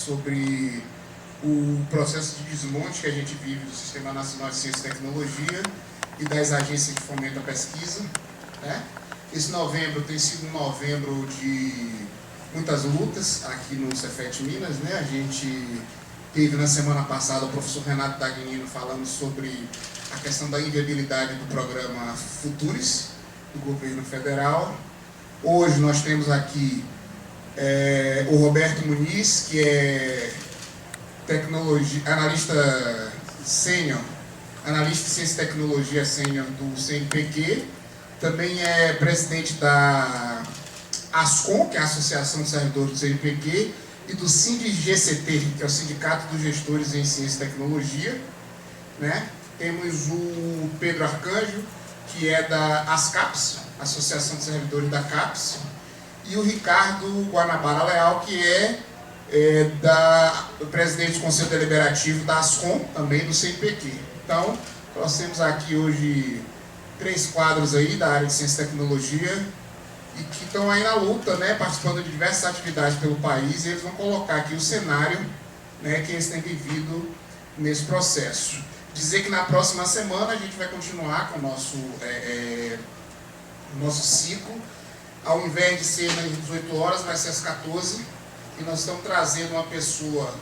sobre o processo de desmonte que a gente vive do Sistema Nacional de Ciência e Tecnologia e das agências de fomento à pesquisa, né? Esse novembro tem sido um novembro de muitas lutas aqui no Cefet Minas, né? A gente teve na semana passada o professor Renato Dagnino falando sobre a questão da inviabilidade do programa Futuris do governo federal. Hoje nós temos aqui o Roberto Muniz, que é analista sênior, analista de ciência e tecnologia sênior do CNPq, também é presidente da ASCOM, que é a Associação de Servidores do CNPq, e do SINDIGCT, que é o Sindicato dos Gestores em Ciência e Tecnologia, né? Temos o Pedro Arcanjo, que é da ASCAPS, Associação de Servidores da CAPES, e o Ricardo Guanabara Leal, que é do presidente do Conselho Deliberativo da ASCOM, também do CNPq. Então, nós temos aqui hoje 3 quadros aí da área de ciência e tecnologia e que estão aí na luta, né, participando de diversas atividades pelo país, e eles vão colocar aqui o cenário, né, que eles têm vivido nesse processo. Dizer que na próxima semana a gente vai continuar com o nosso ciclo. Ao invés de ser às 18 horas, vai ser às 14, e nós estamos trazendo uma pessoa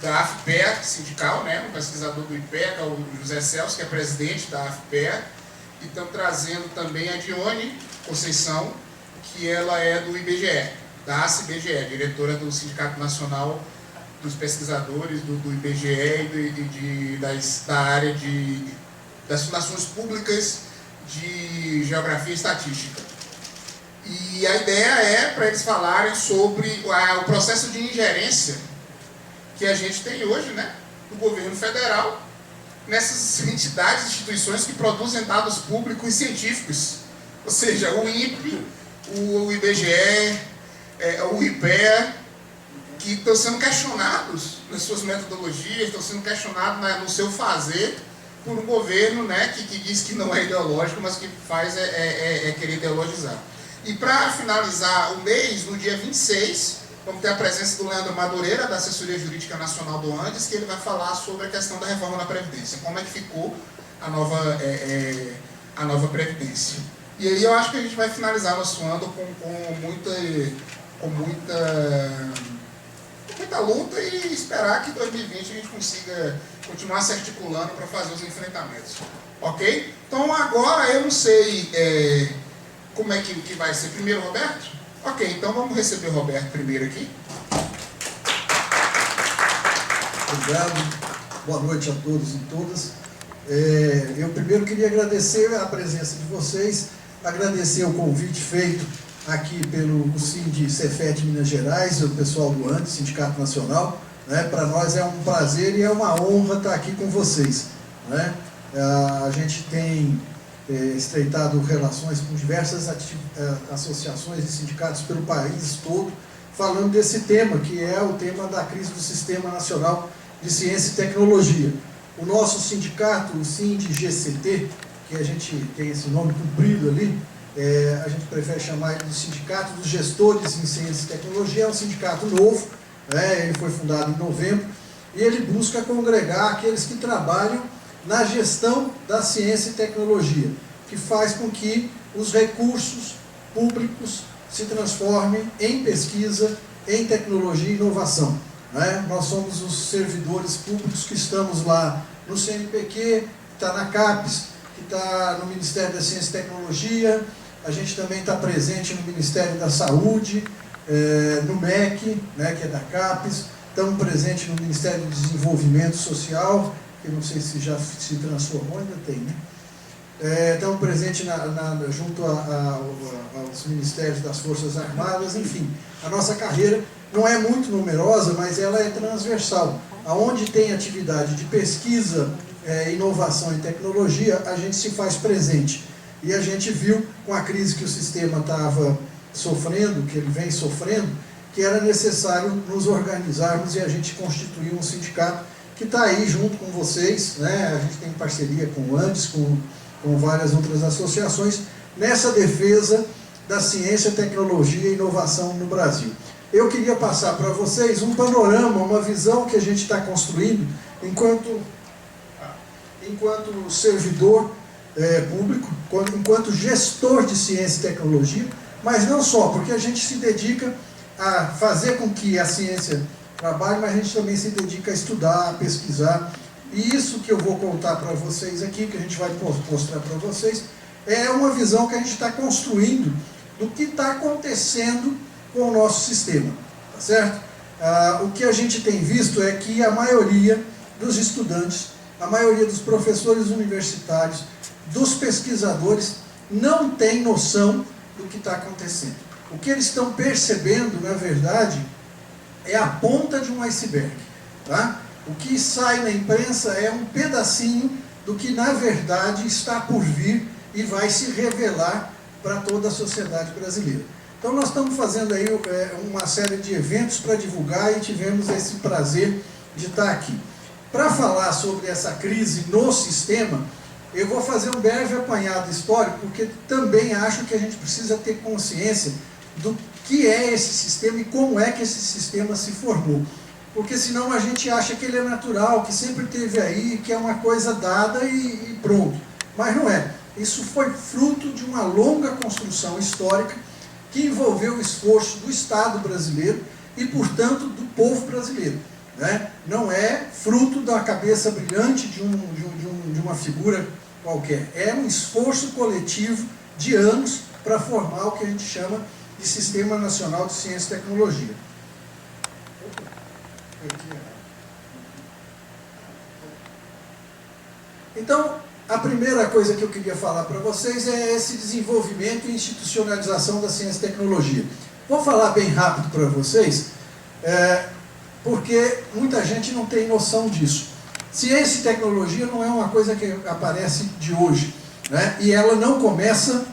da AFPEA sindical, né, um pesquisador do IPEA, o José Celso, que é presidente da AFPEA, e estamos trazendo também a Dione Conceição, que ela é do IBGE, da ACE-IBGE, diretora do Sindicato Nacional dos Pesquisadores do IBGE da área das fundações públicas de Geografia e Estatística. E a ideia é para eles falarem sobre o processo de ingerência que a gente tem hoje, né, do governo federal, nessas entidades, instituições que produzem dados públicos e científicos. Ou seja, o INPE, o IBGE, o IPEA, que estão sendo questionados nas suas metodologias, estão sendo questionados no seu fazer por um governo, né, que diz que não é ideológico, mas que faz querer ideologizar. E para finalizar o mês, no dia 26, vamos ter a presença do Leandro Madureira, da Assessoria Jurídica Nacional do Andes, que ele vai falar sobre a questão da reforma da Previdência, como é que ficou a nova Previdência. E aí eu acho que a gente vai finalizar nosso ano com muita luta e esperar que em 2020 a gente consiga continuar se articulando para fazer os enfrentamentos. Ok? Então agora eu não sei como é que vai ser. Primeiro, Roberto? Ok, então vamos receber o Roberto primeiro aqui. Obrigado. Boa noite a todos e todas. Eu primeiro queria agradecer a presença de vocês, agradecer o convite feito aqui pelo SINDIGCT Minas Gerais, o pessoal do ANDES, Sindicato Nacional. Né? Para nós é um prazer e é uma honra estar aqui com vocês. Né? A gente tem estreitado relações com diversas associações e sindicatos pelo país todo, falando desse tema, que é o tema da crise do Sistema Nacional de Ciência e Tecnologia. O nosso sindicato, o SINDIGCT, que a gente tem esse nome comprido ali, a gente prefere chamar ele de Sindicato dos Gestores em Ciência e Tecnologia, é um sindicato novo, né? Ele foi fundado em novembro, e ele busca congregar aqueles que trabalham na gestão da ciência e tecnologia, que faz com que os recursos públicos se transformem em pesquisa, em tecnologia e inovação. Né? Nós somos os servidores públicos que estamos lá no CNPq, que está na CAPES, que está no Ministério da Ciência e Tecnologia, a gente também está presente no Ministério da Saúde, no MEC, né, que é da CAPES, estamos presentes no Ministério do Desenvolvimento Social, que não sei se já se transformou, ainda tem, né? Estamos presentes junto aos Ministérios das Forças Armadas, enfim. A nossa carreira não é muito numerosa, mas ela é transversal. Aonde tem atividade de pesquisa, inovação e tecnologia, a gente se faz presente. E a gente viu, com a crise que o sistema estava sofrendo, que ele vem sofrendo, que era necessário nos organizarmos e a gente constituir um sindicato que está aí junto com vocês, né? A gente tem parceria com o ANDES, com várias outras associações, nessa defesa da ciência, tecnologia e inovação no Brasil. eu queria passar para vocês um panorama, uma visão que a gente está construindo enquanto servidor público, enquanto gestor de ciência e tecnologia, mas não só, porque a gente se dedica a fazer com que a ciência trabalhe, mas a gente também se dedica a estudar, a pesquisar. E isso que eu vou contar para vocês aqui, que a gente vai mostrar para vocês, é uma visão que a gente está construindo do que está acontecendo com o nosso sistema, tá certo? O que a gente tem visto é que a maioria dos estudantes, a maioria dos professores universitários, dos pesquisadores, não tem noção do que está acontecendo. O que eles estão percebendo, na verdade, é a ponta de um iceberg, tá? O que sai na imprensa é um pedacinho do que, na verdade, está por vir e vai se revelar para toda a sociedade brasileira. Então, nós estamos fazendo aí uma série de eventos para divulgar e tivemos esse prazer de estar aqui. Para falar sobre essa crise no sistema, eu vou fazer um breve apanhado histórico, porque também acho que a gente precisa ter consciência do que é esse sistema e como é que esse sistema se formou. Porque senão a gente acha que ele é natural, que sempre esteve aí, que é uma coisa dada e pronto. Mas não é. Isso foi fruto de uma longa construção histórica que envolveu o esforço do Estado brasileiro e, portanto, do povo brasileiro, né? Não é fruto da cabeça brilhante de uma figura qualquer. É um esforço coletivo de anos para formar o que a gente chama de Sistema Nacional de Ciência e Tecnologia. Então, a primeira coisa que eu queria falar para vocês é esse desenvolvimento e institucionalização da ciência e tecnologia. Vou falar bem rápido para vocês, porque muita gente não tem noção disso. Ciência e tecnologia não é uma coisa que aparece de hoje, né? E ela não começa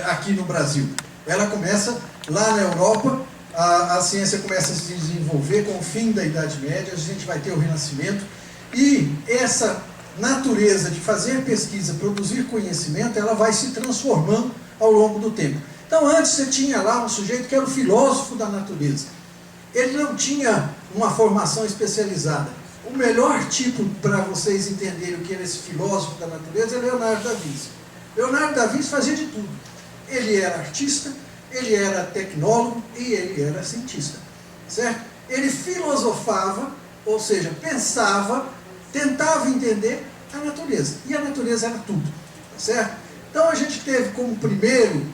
aqui no Brasil. Ela começa lá na Europa. A ciência começa a se desenvolver com o fim da Idade Média, a gente vai ter o Renascimento, e essa natureza de fazer pesquisa, produzir conhecimento, ela vai se transformando ao longo do tempo. Então, antes você tinha lá um sujeito que era o filósofo da natureza. Ele não tinha uma formação especializada. O melhor tipo para vocês entenderem o que era esse filósofo da natureza é Leonardo da Vinci. Leonardo da Vinci fazia de tudo. Ele era artista, ele era tecnólogo e ele era cientista, certo? Ele filosofava, ou seja, pensava, tentava entender a natureza. E a natureza era tudo, certo? Então a gente teve como primeiro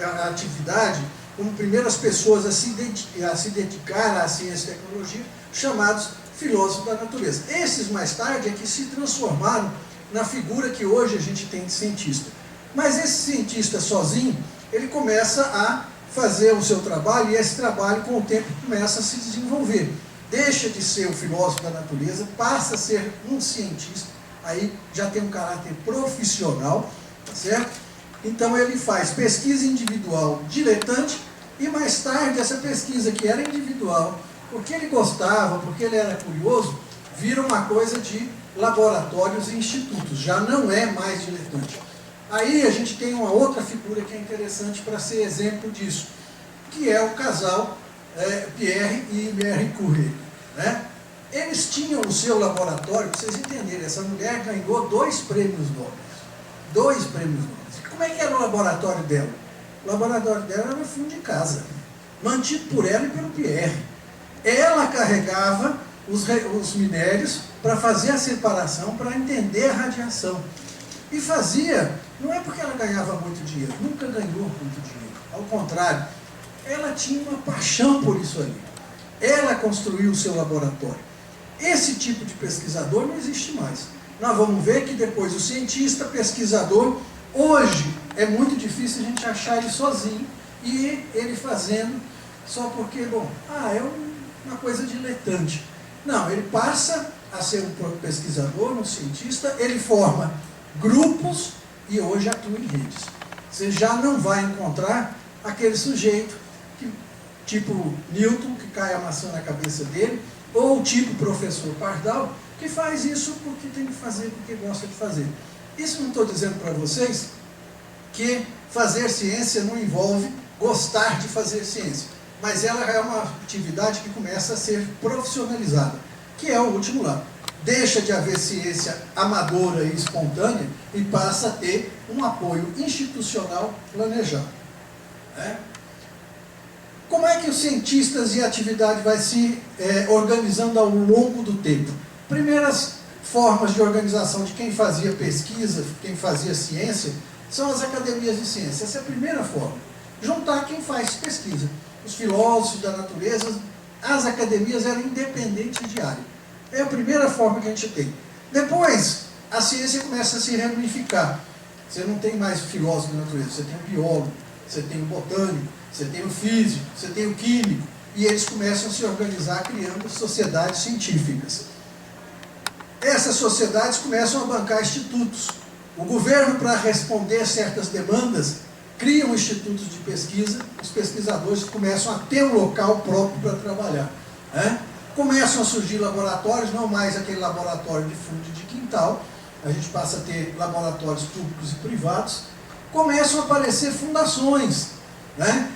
a atividade, como primeiras pessoas a se dedicar à ciência e tecnologia, chamados filósofos da natureza. Esses mais tarde é que se transformaram na figura que hoje a gente tem de cientista. Mas esse cientista sozinho, ele começa a fazer o seu trabalho e esse trabalho com o tempo começa a se desenvolver. Deixa de ser o filósofo da natureza, passa a ser um cientista, aí já tem um caráter profissional, tá certo? Então ele faz pesquisa individual diletante e mais tarde essa pesquisa que era individual, porque ele gostava, porque ele era curioso, vira uma coisa de laboratórios e institutos, já não é mais diletante. Aí a gente tem uma outra figura que é interessante para ser exemplo disso, que é o casal Pierre e Marie Curie, né? Eles tinham o seu laboratório, para vocês entenderem, essa mulher ganhou 2 prêmios Nobel. 2 prêmios Nobel. Como é que era o laboratório dela? O laboratório dela era no fundo de casa, mantido por ela e pelo Pierre. Ela carregava os minérios para fazer a separação, para entender a radiação. E fazia, não é porque ela ganhava muito dinheiro, nunca ganhou muito dinheiro. Ao contrário, ela tinha uma paixão por isso ali. Ela construiu o seu laboratório. Esse tipo de pesquisador não existe mais. Nós vamos ver que depois o cientista, pesquisador, hoje é muito difícil a gente achar ele sozinho e ele fazendo só porque, bom, é uma coisa diletante. Não, ele passa a ser um pesquisador, um cientista, ele forma grupos e hoje atua em redes. Você já não vai encontrar aquele sujeito que, tipo Newton, que cai a maçã na cabeça dele, ou tipo professor Pardal, que faz isso porque tem que fazer, porque gosta de fazer. Isso não estou dizendo para vocês que fazer ciência não envolve gostar de fazer ciência, mas ela é uma atividade que começa a ser profissionalizada, que é o último lado. Deixa de haver ciência amadora e espontânea e passa a ter um apoio institucional planejado. Como é que os cientistas e a atividade vai se organizando ao longo do tempo? Primeiras formas de organização de quem fazia pesquisa, quem fazia ciência, são as academias de ciência. Essa é a primeira forma. Juntar quem faz pesquisa. Os filósofos da natureza, as academias eram independentes de área. É a primeira forma que a gente tem. Depois, a ciência começa a se ramificar. Você não tem mais filósofo da natureza, você tem o biólogo, você tem o botânico, você tem o físico, você tem o químico, e eles começam a se organizar criando sociedades científicas. Essas sociedades começam a bancar institutos. O governo, para responder certas demandas, cria um instituto de pesquisa, os pesquisadores começam a ter um local próprio para trabalhar. Começam a surgir laboratórios, não mais aquele laboratório de fundo de quintal, a gente passa a ter laboratórios públicos e privados, começam a aparecer fundações,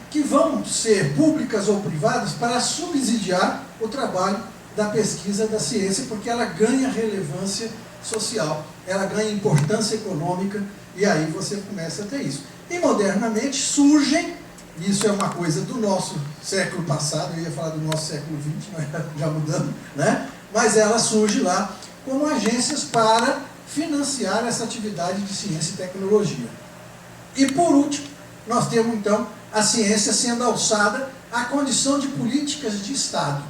que vão ser públicas ou privadas para subsidiar o trabalho da pesquisa da ciência, porque ela ganha relevância social, ela ganha importância econômica, e aí você começa a ter isso. E modernamente surgem, isso é uma coisa do nosso século passado, eu ia falar do nosso século XX, mas já mudando, mas ela surge lá como agências para financiar essa atividade de ciência e tecnologia. E por último, nós temos então a ciência sendo alçada à condição de políticas de Estado.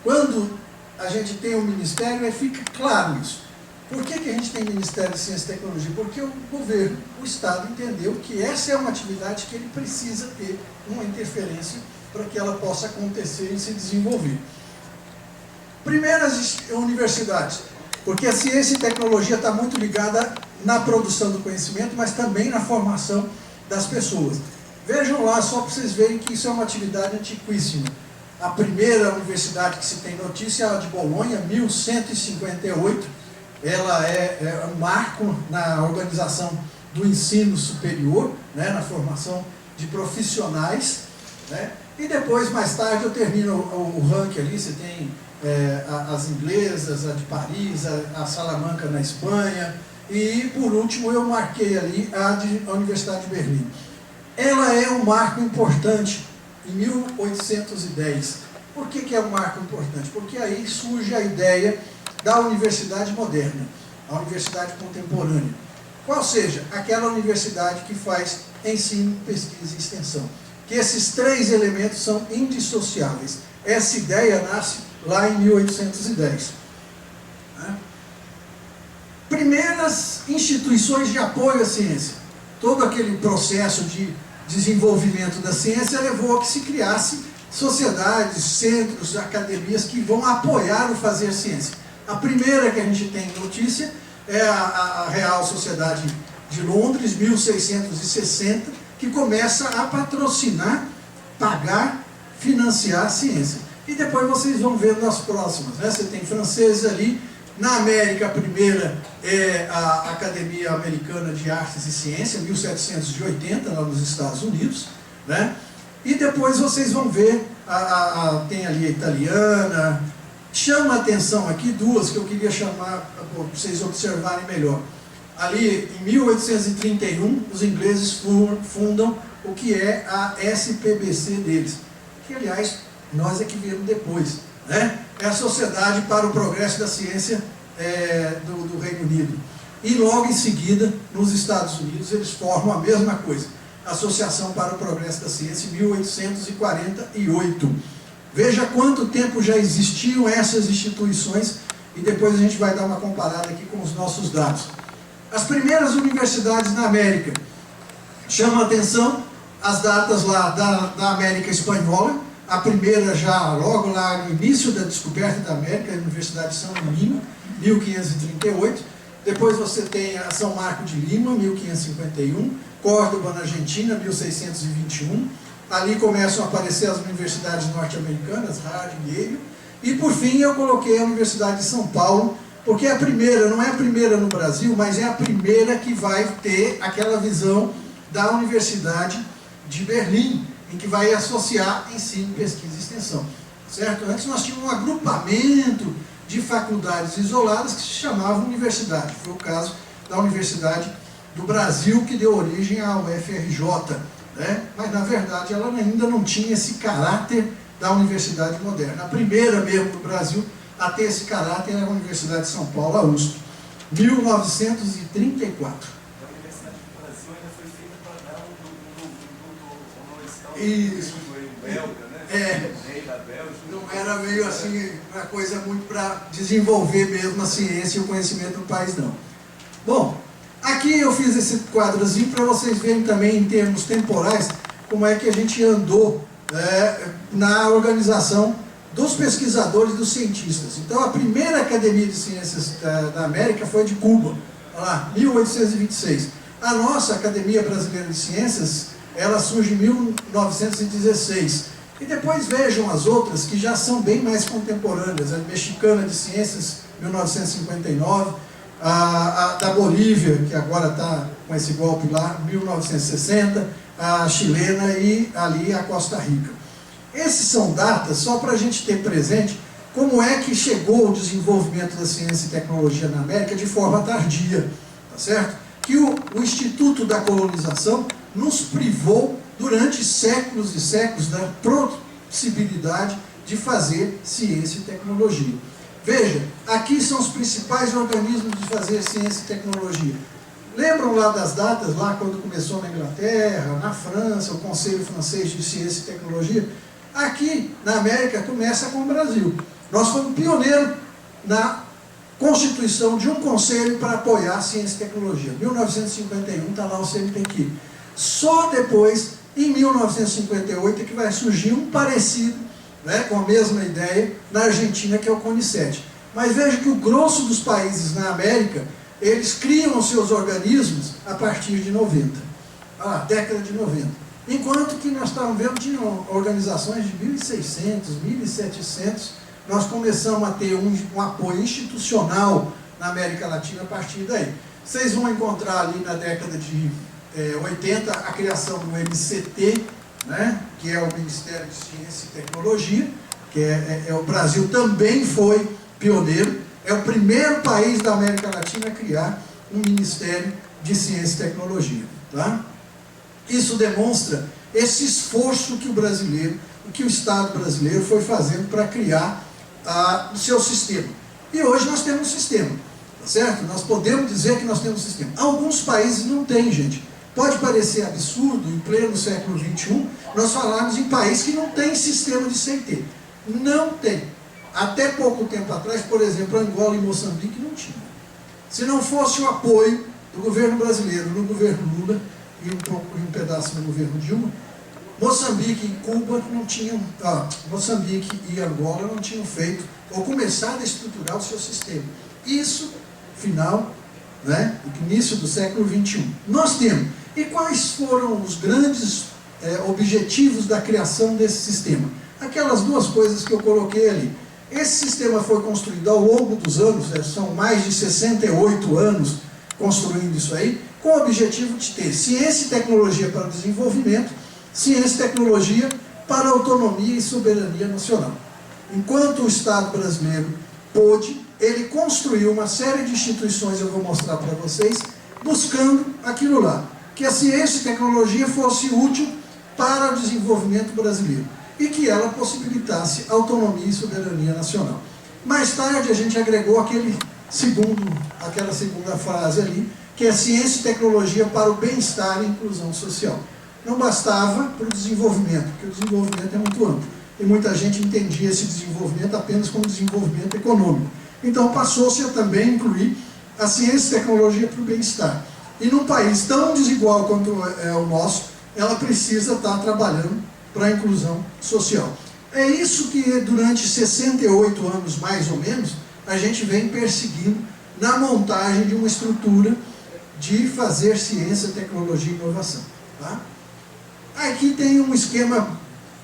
Quando a gente tem um ministério, fica claro isso. Por que a gente tem Ministério de Ciência e Tecnologia? Porque o governo, o Estado, entendeu que essa é uma atividade que ele precisa ter uma interferência para que ela possa acontecer e se desenvolver. Primeiras universidades, porque a ciência e tecnologia está muito ligada na produção do conhecimento, mas também na formação das pessoas. Vejam lá, só para vocês verem que isso é uma atividade antiquíssima. A primeira universidade que se tem notícia é a de Bolonha, 1158. Ela é um marco na organização do ensino superior, na formação de profissionais. E depois, mais tarde, eu termino o ranking ali, você tem as inglesas, a de Paris, a Salamanca na Espanha, e por último eu marquei ali a Universidade de Berlim. Ela é um marco importante em 1810. Por que é um marco importante? Porque aí surge a ideia da universidade moderna, a universidade contemporânea. Qual seja, aquela universidade que faz ensino, pesquisa e extensão. Que esses três elementos são indissociáveis. Essa ideia nasce lá em 1810. Primeiras instituições de apoio à ciência. Todo aquele processo de desenvolvimento da ciência levou a que se criasse sociedades, centros, academias que vão apoiar o fazer ciência. A primeira que a gente tem notícia é a Real Sociedade de Londres, 1660, que começa a patrocinar, pagar, financiar a ciência. E depois vocês vão ver nas próximas. Você tem franceses ali. Na América, a primeira é a Academia Americana de Artes e Ciências, 1780, lá nos Estados Unidos. E depois vocês vão ver, tem ali a italiana. Chama a atenção aqui duas que eu queria chamar para vocês observarem melhor. Ali, em 1831, os ingleses fundam o que é a SPBC deles, que, aliás, nós é que viemos depois. É a Sociedade para o Progresso da Ciência do Reino Unido. E logo em seguida, nos Estados Unidos, eles formam a mesma coisa, Associação para o Progresso da Ciência, em 1848. Veja quanto tempo já existiam essas instituições e depois a gente vai dar uma comparada aqui com os nossos dados. As primeiras universidades na América, chamam a atenção as datas lá da América Espanhola, a primeira já logo lá no início da descoberta da América, a Universidade de São Lima, 1538, depois você tem a São Marco de Lima, 1551, Córdoba na Argentina, 1621, ali começam a aparecer as universidades norte-americanas, Harvard, Yale, e por fim eu coloquei a Universidade de São Paulo, porque é a primeira, não é a primeira no Brasil, mas é a primeira que vai ter aquela visão da Universidade de Berlim, em que vai associar ensino, pesquisa e extensão. Certo? Antes nós tínhamos um agrupamento de faculdades isoladas que se chamavam universidade. Foi o caso da Universidade do Brasil, que deu origem à UFRJ, né? Mas na verdade ela ainda não tinha esse caráter da universidade moderna. A primeira mesmo do Brasil a ter esse caráter era a Universidade de São Paulo, a USP, 1934. A Universidade do Brasil ainda foi feita para dar um Isso. belga, né? É. Rei da Bélgica. Não era meio assim, uma coisa muito para desenvolver mesmo a ciência e o conhecimento do país, não. Bom, aqui eu fiz esse quadrozinho para vocês verem também em termos temporais como é que a gente andou na organização dos pesquisadores e dos cientistas. Então a primeira Academia de Ciências da América foi de Cuba, olha lá, 1826. A nossa Academia Brasileira de Ciências, ela surge em 1916. E depois vejam as outras que já são bem mais contemporâneas. A Mexicana de Ciências, 1959, a da Bolívia, que agora está com esse golpe lá, 1960, a chilena e ali a Costa Rica. Esses são datas só para a gente ter presente como é que chegou o desenvolvimento da ciência e tecnologia na América de forma tardia, tá certo? Que o Instituto da Colonização nos privou durante séculos e séculos da possibilidade de fazer ciência e tecnologia. Veja, aqui são os principais organismos de fazer ciência e tecnologia. Lembram lá das datas, lá quando começou na Inglaterra, na França, o Conselho Francês de Ciência e Tecnologia? Aqui, na América, começa com o Brasil. Nós fomos pioneiros na constituição de um conselho para apoiar a ciência e tecnologia. 1951, está lá o CNPq. Só depois, em 1958, é que vai surgir um parecido, né, com a mesma ideia, na Argentina, que é o CONICET. Mas veja que o grosso dos países na América, eles criam os seus organismos a partir de 90. Década de 90. Enquanto que nós estávamos vendo, tinham organizações de 1.600, 1.700, nós começamos a ter um apoio institucional na América Latina a partir daí. Vocês vão encontrar ali na década de 80 a criação do MCT, né, que é o Ministério de Ciência e Tecnologia, que o Brasil também foi pioneiro, é o primeiro país da América Latina a criar um Ministério de Ciência e Tecnologia. Tá? Isso demonstra esse esforço que o brasileiro, que o Estado brasileiro foi fazendo para criar o seu sistema. E hoje nós temos um sistema, tá certo? Nós podemos dizer que nós temos um sistema. Alguns países não têm, gente. Pode parecer absurdo, em pleno século XXI, nós falarmos em país que não tem sistema de CT. Não tem. Até pouco tempo atrás, por exemplo, Angola e Moçambique não tinham. Se não fosse o apoio do governo brasileiro, no governo Lula, e um pedaço do governo Dilma, Moçambique e Cuba não tinham, Moçambique e Angola não tinham feito, ou começado a estruturar o seu sistema. Isso, final, né, início do século XXI. Nós temos. E quais foram os grandes objetivos da criação desse sistema? Aquelas duas coisas que eu coloquei ali. Esse sistema foi construído ao longo dos anos, são mais de 68 anos construindo isso aí, com o objetivo de ter ciência e tecnologia para o desenvolvimento, ciência e tecnologia para a autonomia e soberania nacional. Enquanto o Estado brasileiro pôde, ele construiu uma série de instituições, eu vou mostrar para vocês, buscando aquilo lá, que a ciência e tecnologia fosse útil para o desenvolvimento brasileiro e que ela possibilitasse autonomia e soberania nacional. Mais tarde a gente agregou aquela segunda frase ali, que é ciência e tecnologia para o bem-estar e inclusão social. Não bastava para o desenvolvimento, porque o desenvolvimento é muito amplo. E muita gente entendia esse desenvolvimento apenas como desenvolvimento econômico. Então passou-se a também incluir a ciência e tecnologia para o bem-estar. E num país tão desigual quanto é o nosso, ela precisa estar trabalhando para a inclusão social. É isso que durante 68 anos, mais ou menos, a gente vem perseguindo na montagem de uma estrutura de fazer ciência, tecnologia e inovação. Tá? Aqui tem um esquema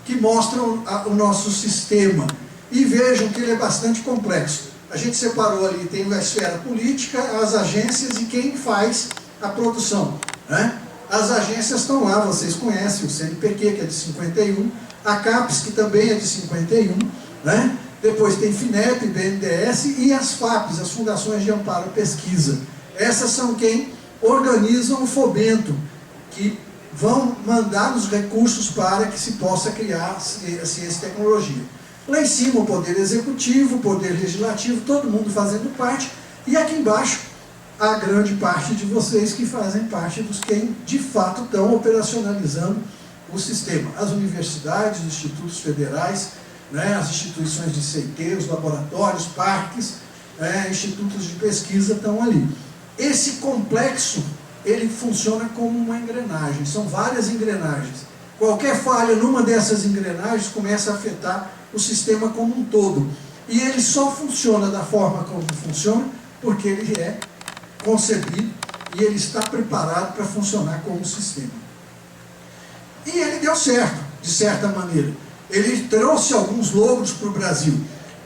que mostra o nosso sistema. E vejam que ele é bastante complexo. A gente separou ali, tem a esfera política, as agências e quem faz a produção. Né? As agências estão lá, vocês conhecem, o CNPq, que é de 51, a CAPES, que também é de 51, né? Depois tem FINEP, BNDES e as FAPES, as Fundações de Amparo à Pesquisa. Essas são quem organizam o fomento, que vão mandar os recursos para que se possa criar ciência e tecnologia. Lá em cima o Poder Executivo, o Poder Legislativo, todo mundo fazendo parte, e aqui embaixo a grande parte de vocês que fazem parte dos quem de fato estão operacionalizando o sistema. As universidades, os institutos federais, né, as instituições de CT, os laboratórios, parques, institutos de pesquisa estão ali. Esse complexo, ele funciona como uma engrenagem, são várias engrenagens. Qualquer falha numa dessas engrenagens começa a afetar o sistema como um todo. E ele só funciona da forma como funciona porque ele é concebido e ele está preparado para funcionar como sistema. E ele deu certo, de certa maneira. Ele trouxe alguns logros para o Brasil.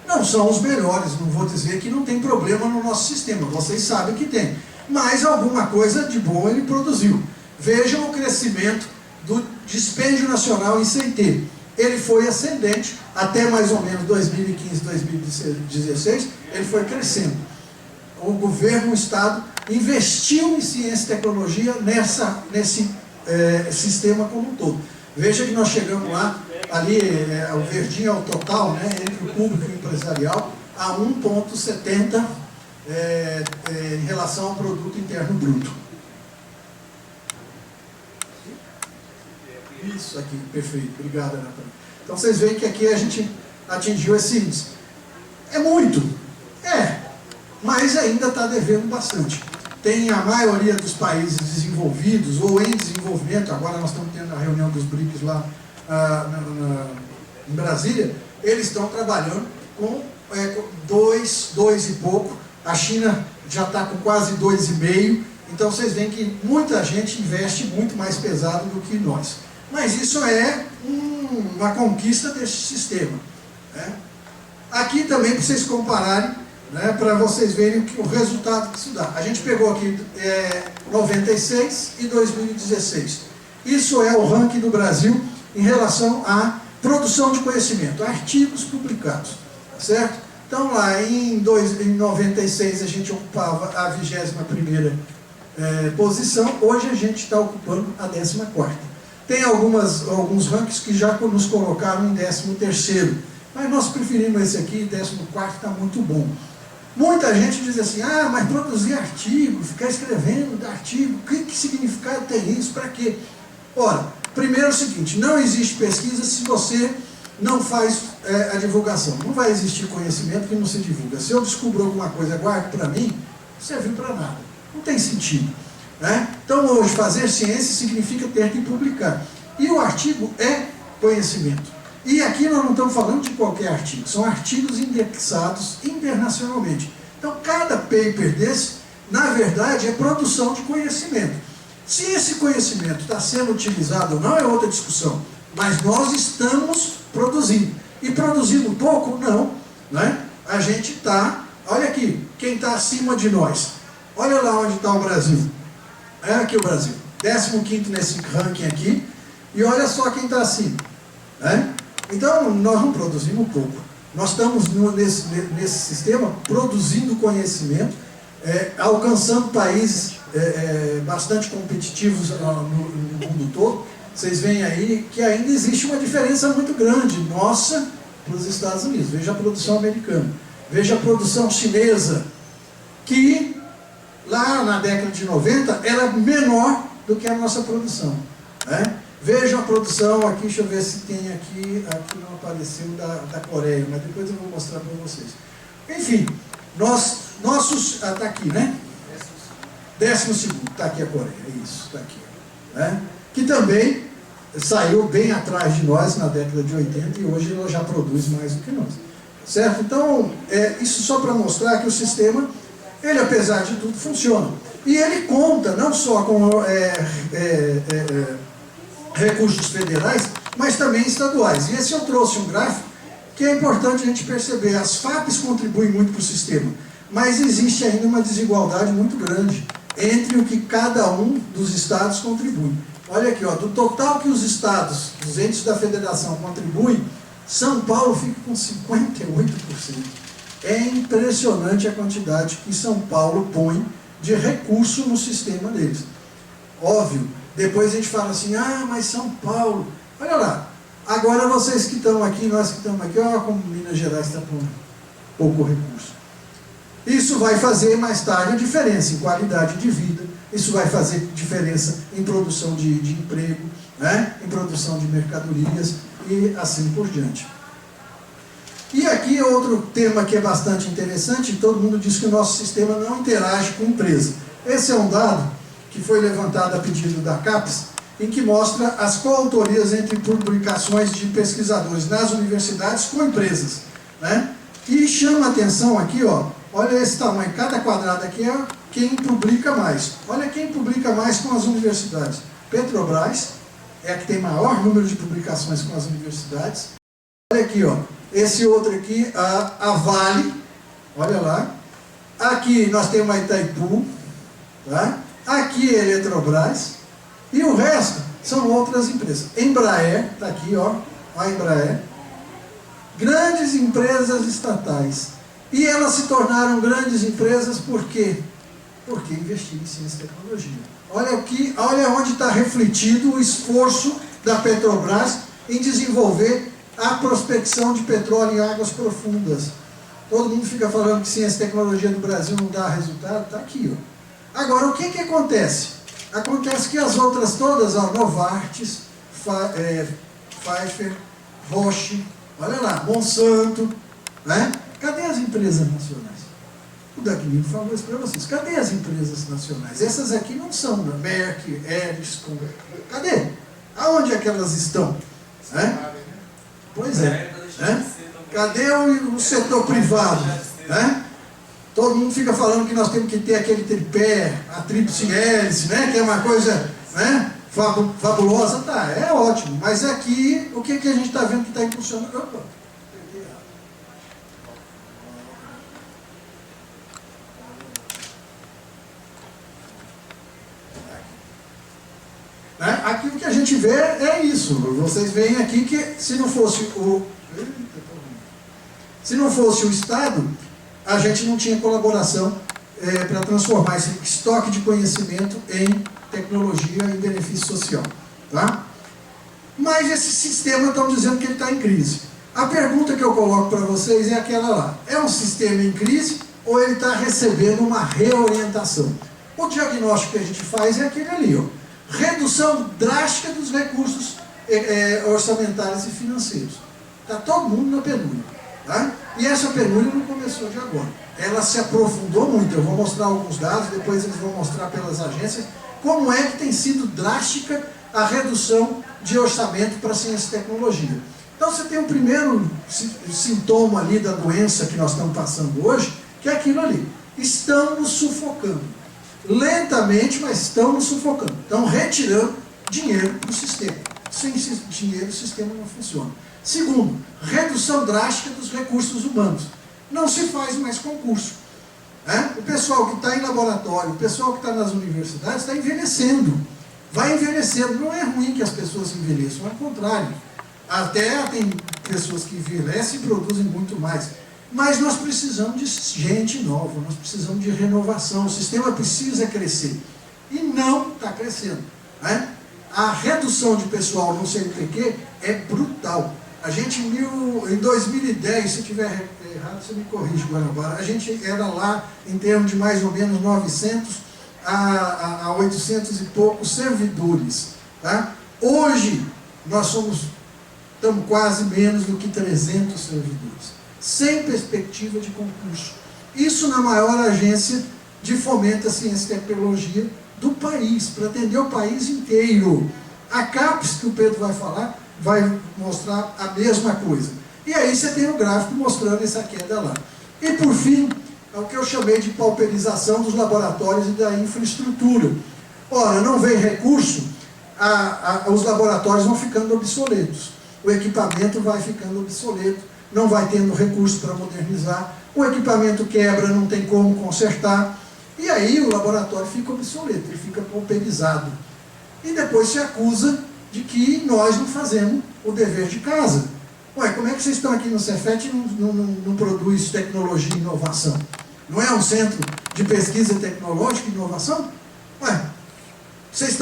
Não são os melhores, não vou dizer que não tem problema no nosso sistema, vocês sabem que tem. Mas alguma coisa de bom ele produziu. Vejam o crescimento do dispêndio nacional em CT. Ele foi ascendente até mais ou menos 2015, 2016, ele foi crescendo. O governo, o Estado, investiu em ciência e tecnologia nesse sistema como um todo. Veja que nós chegamos lá, ali, o verdinho é o total, né, entre o público e o empresarial, a 1,70 em relação ao produto interno bruto. Isso aqui, perfeito, obrigado, Nathalie. Então vocês veem que aqui a gente atingiu esse índice. É muito, mas ainda está devendo bastante. Tem a maioria dos países desenvolvidos ou em desenvolvimento, agora nós estamos tendo a reunião dos BRICS lá em Brasília, eles estão trabalhando com 2 e pouco, a China já está com quase 2,5, então vocês veem que muita gente investe muito mais pesado do que nós. Mas isso é uma conquista desse sistema, né? Aqui também para vocês compararem, né, para vocês verem o resultado que isso dá. A gente pegou aqui 96 e 2016. Isso é o ranking do Brasil em relação à produção de conhecimento, artigos publicados, certo? Então lá em 96 a gente ocupava a 21ª posição, hoje a gente está ocupando a 14ª. Tem alguns rankings que já nos colocaram em 13º, mas nós preferimos esse aqui, 14º está muito bom. Muita gente diz assim, mas produzir artigo, ficar escrevendo artigo, que significado tem isso, para quê? Ora, primeiro é o seguinte, não existe pesquisa se você não faz a divulgação. Não vai existir conhecimento que não se divulga. Se eu descubro alguma coisa, guardo para mim, não serviu para nada. Não tem sentido, né? Então hoje fazer ciência significa ter que publicar. E o artigo é conhecimento. E aqui nós não estamos falando de qualquer artigo, são artigos indexados internacionalmente. Então cada paper desse, na verdade, é produção de conhecimento. Se esse conhecimento está sendo utilizado ou não é outra discussão, mas nós estamos produzindo. E produzindo pouco? Não, né? A gente está, olha aqui, quem está acima de nós. Olha lá onde está o Brasil. É aqui o Brasil, 15º nesse ranking aqui, e olha só quem está acima, né? Então, nós não produzimos pouco. Nós estamos nesse sistema produzindo conhecimento, alcançando países bastante competitivos no mundo todo. Vocês veem aí que ainda existe uma diferença muito grande nossa para os Estados Unidos. Veja a produção americana, veja a produção chinesa, que lá na década de 90 era menor do que a nossa produção, né? Vejam a produção aqui, deixa eu ver se tem aqui não apareceu da Coreia, mas depois eu vou mostrar para vocês. Enfim, está aqui, né? 12º, está aqui a Coreia, isso, está aqui, né? Que também saiu bem atrás de nós na década de 80 e hoje ela já produz mais do que nós, certo? Então, isso só para mostrar que o sistema, ele apesar de tudo, funciona. E ele conta não só com recursos federais, mas também estaduais. E esse eu trouxe um gráfico que é importante a gente perceber. As FAPES contribuem muito para o sistema, mas existe ainda uma desigualdade muito grande entre o que cada um dos estados contribui. Olha aqui, ó, do total que os estados, os entes da federação contribuem, São Paulo fica com 58%. É impressionante a quantidade que São Paulo põe de recurso no sistema deles. Óbvio, depois a gente fala assim, ah, mas São Paulo, olha lá, agora vocês que estão aqui, nós que estamos aqui, olha como Minas Gerais está com pouco recurso. Isso vai fazer mais tarde a diferença em qualidade de vida, isso vai fazer diferença em produção de emprego, né? Em produção de mercadorias e assim por diante. E aqui outro tema que é bastante interessante, todo mundo diz que o nosso sistema não interage com a empresa. Esse é um dado que foi levantado a pedido da CAPES, em que mostra as coautorias entre publicações de pesquisadores nas universidades com empresas, né? E chama a atenção aqui, ó, olha esse tamanho, cada quadrado aqui é quem publica mais. Olha quem publica mais com as universidades. Petrobras é a que tem maior número de publicações com as universidades. Olha aqui, ó, esse outro aqui, a Vale, olha lá. Aqui nós temos a Itaipu, tá? Aqui é a Eletrobras. E o resto são outras empresas. Embraer, está aqui, ó, a Embraer. Grandes empresas estatais. E elas se tornaram grandes empresas por quê? Porque investiram em ciência e tecnologia. Olha aqui, olha onde está refletido o esforço da Petrobras em desenvolver a prospecção de petróleo em águas profundas. Todo mundo fica falando que ciência e tecnologia no Brasil não dá resultado, está aqui, ó. Agora, o que que acontece? Acontece que as outras todas, ó, Novartis, Pfizer, Roche, olha lá, Monsanto, né? Cadê as empresas nacionais? O Dagnino falou isso para vocês. Cadê as empresas nacionais? Essas aqui não são, da Merck, Eriscom. Cadê? Aonde é que elas estão? Né? Pois é. Né? Cadê o setor privado? Né? Todo mundo fica falando que nós temos que ter aquele tripé, a tríplice hélice, né? Que é uma coisa, né, fabulosa. Tá, é ótimo. Mas aqui, o que, que a gente está vendo que está impulsionando? Opa, né? Aqui o que a gente vê é isso. Vocês veem aqui que se não fosse o Estado, a gente não tinha colaboração para transformar esse estoque de conhecimento em tecnologia e benefício social. Tá? Mas esse sistema, estão dizendo que ele está em crise. A pergunta que eu coloco para vocês é aquela lá. É um sistema em crise ou ele está recebendo uma reorientação? O diagnóstico que a gente faz é aquele ali, ó. Redução drástica dos recursos orçamentários e financeiros. Está todo mundo na penúria. Tá? E essa penúria não começou de agora. Ela se aprofundou muito. Eu vou mostrar alguns dados, depois eles vão mostrar pelas agências como é que tem sido drástica a redução de orçamento para ciência e tecnologia. Então você tem um primeiro sintoma ali da doença que nós estamos passando hoje, que é aquilo ali. Estão nos sufocando. Lentamente, mas estão nos sufocando. Estão retirando dinheiro do sistema. Sem dinheiro o sistema não funciona. Segundo, redução drástica dos recursos humanos. Não se faz mais concurso. Né? O pessoal que está em laboratório, o pessoal que está nas universidades está envelhecendo. Vai envelhecendo. Não é ruim que as pessoas envelheçam, ao contrário. Até tem pessoas que envelhecem e produzem muito mais. Mas nós precisamos de gente nova, nós precisamos de renovação. O sistema precisa crescer. E não está crescendo. Né? A redução de pessoal no CNPq é brutal. A gente, em 2010, se tiver errado, você me corrige, Guanabara, a gente era lá em termos de mais ou menos 900 a 800 e poucos servidores. Tá? Hoje, nós estamos quase menos do que 300 servidores, sem perspectiva de concurso. Isso na maior agência de fomento à ciência e tecnologia do país, para atender o país inteiro. A CAPES, que o Pedro vai falar, vai mostrar a mesma coisa. E aí você tem o gráfico mostrando essa queda lá. E por fim, é o que eu chamei de pauperização dos laboratórios e da infraestrutura. Ora, não vem recurso, os laboratórios vão ficando obsoletos. O equipamento vai ficando obsoleto, não vai tendo recurso para modernizar, o equipamento quebra, não tem como consertar, E aí o laboratório fica obsoleto, ele fica pauperizado. E depois se acusa de que nós não fazemos o dever de casa. Ué, como é que vocês estão aqui no Cefet e não produz tecnologia e inovação? Não é um centro de pesquisa tecnológica e inovação? Ué, vocês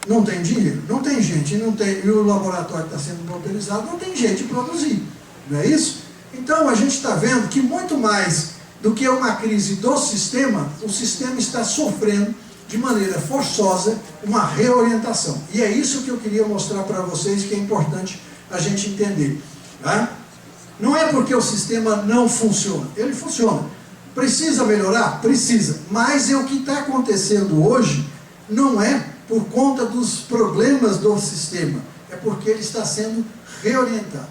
não tem dinheiro, não tem gente, e o laboratório está sendo pauperizado, não tem gente para produzir. Não é isso? Então a gente está vendo que muito mais do que uma crise do sistema, o sistema está sofrendo de maneira forçosa uma reorientação. E é isso que eu queria mostrar para vocês, que é importante a gente entender. Tá? Não é porque o sistema não funciona, ele funciona. Precisa melhorar? Precisa. Mas o que está acontecendo hoje não é por conta dos problemas do sistema, é porque ele está sendo reorientado.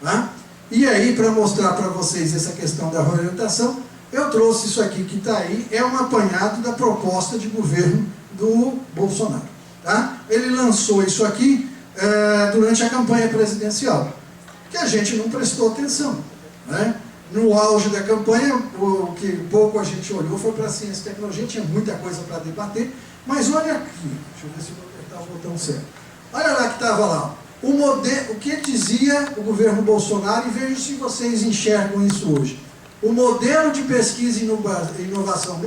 Tá? E aí, para mostrar para vocês essa questão da reorientação, eu trouxe isso aqui que está aí, é um apanhado da proposta de governo do Bolsonaro. Tá? Ele lançou isso aqui durante a campanha presidencial, que a gente não prestou atenção. Né? No auge da campanha, o que pouco a gente olhou foi para a ciência e tecnologia, tinha muita coisa para debater, mas olha aqui, deixa eu ver se eu vou apertar o botão certo. Olha lá que estava lá, o que dizia o governo Bolsonaro, e veja se vocês enxergam isso hoje. O modelo de pesquisa e inovação...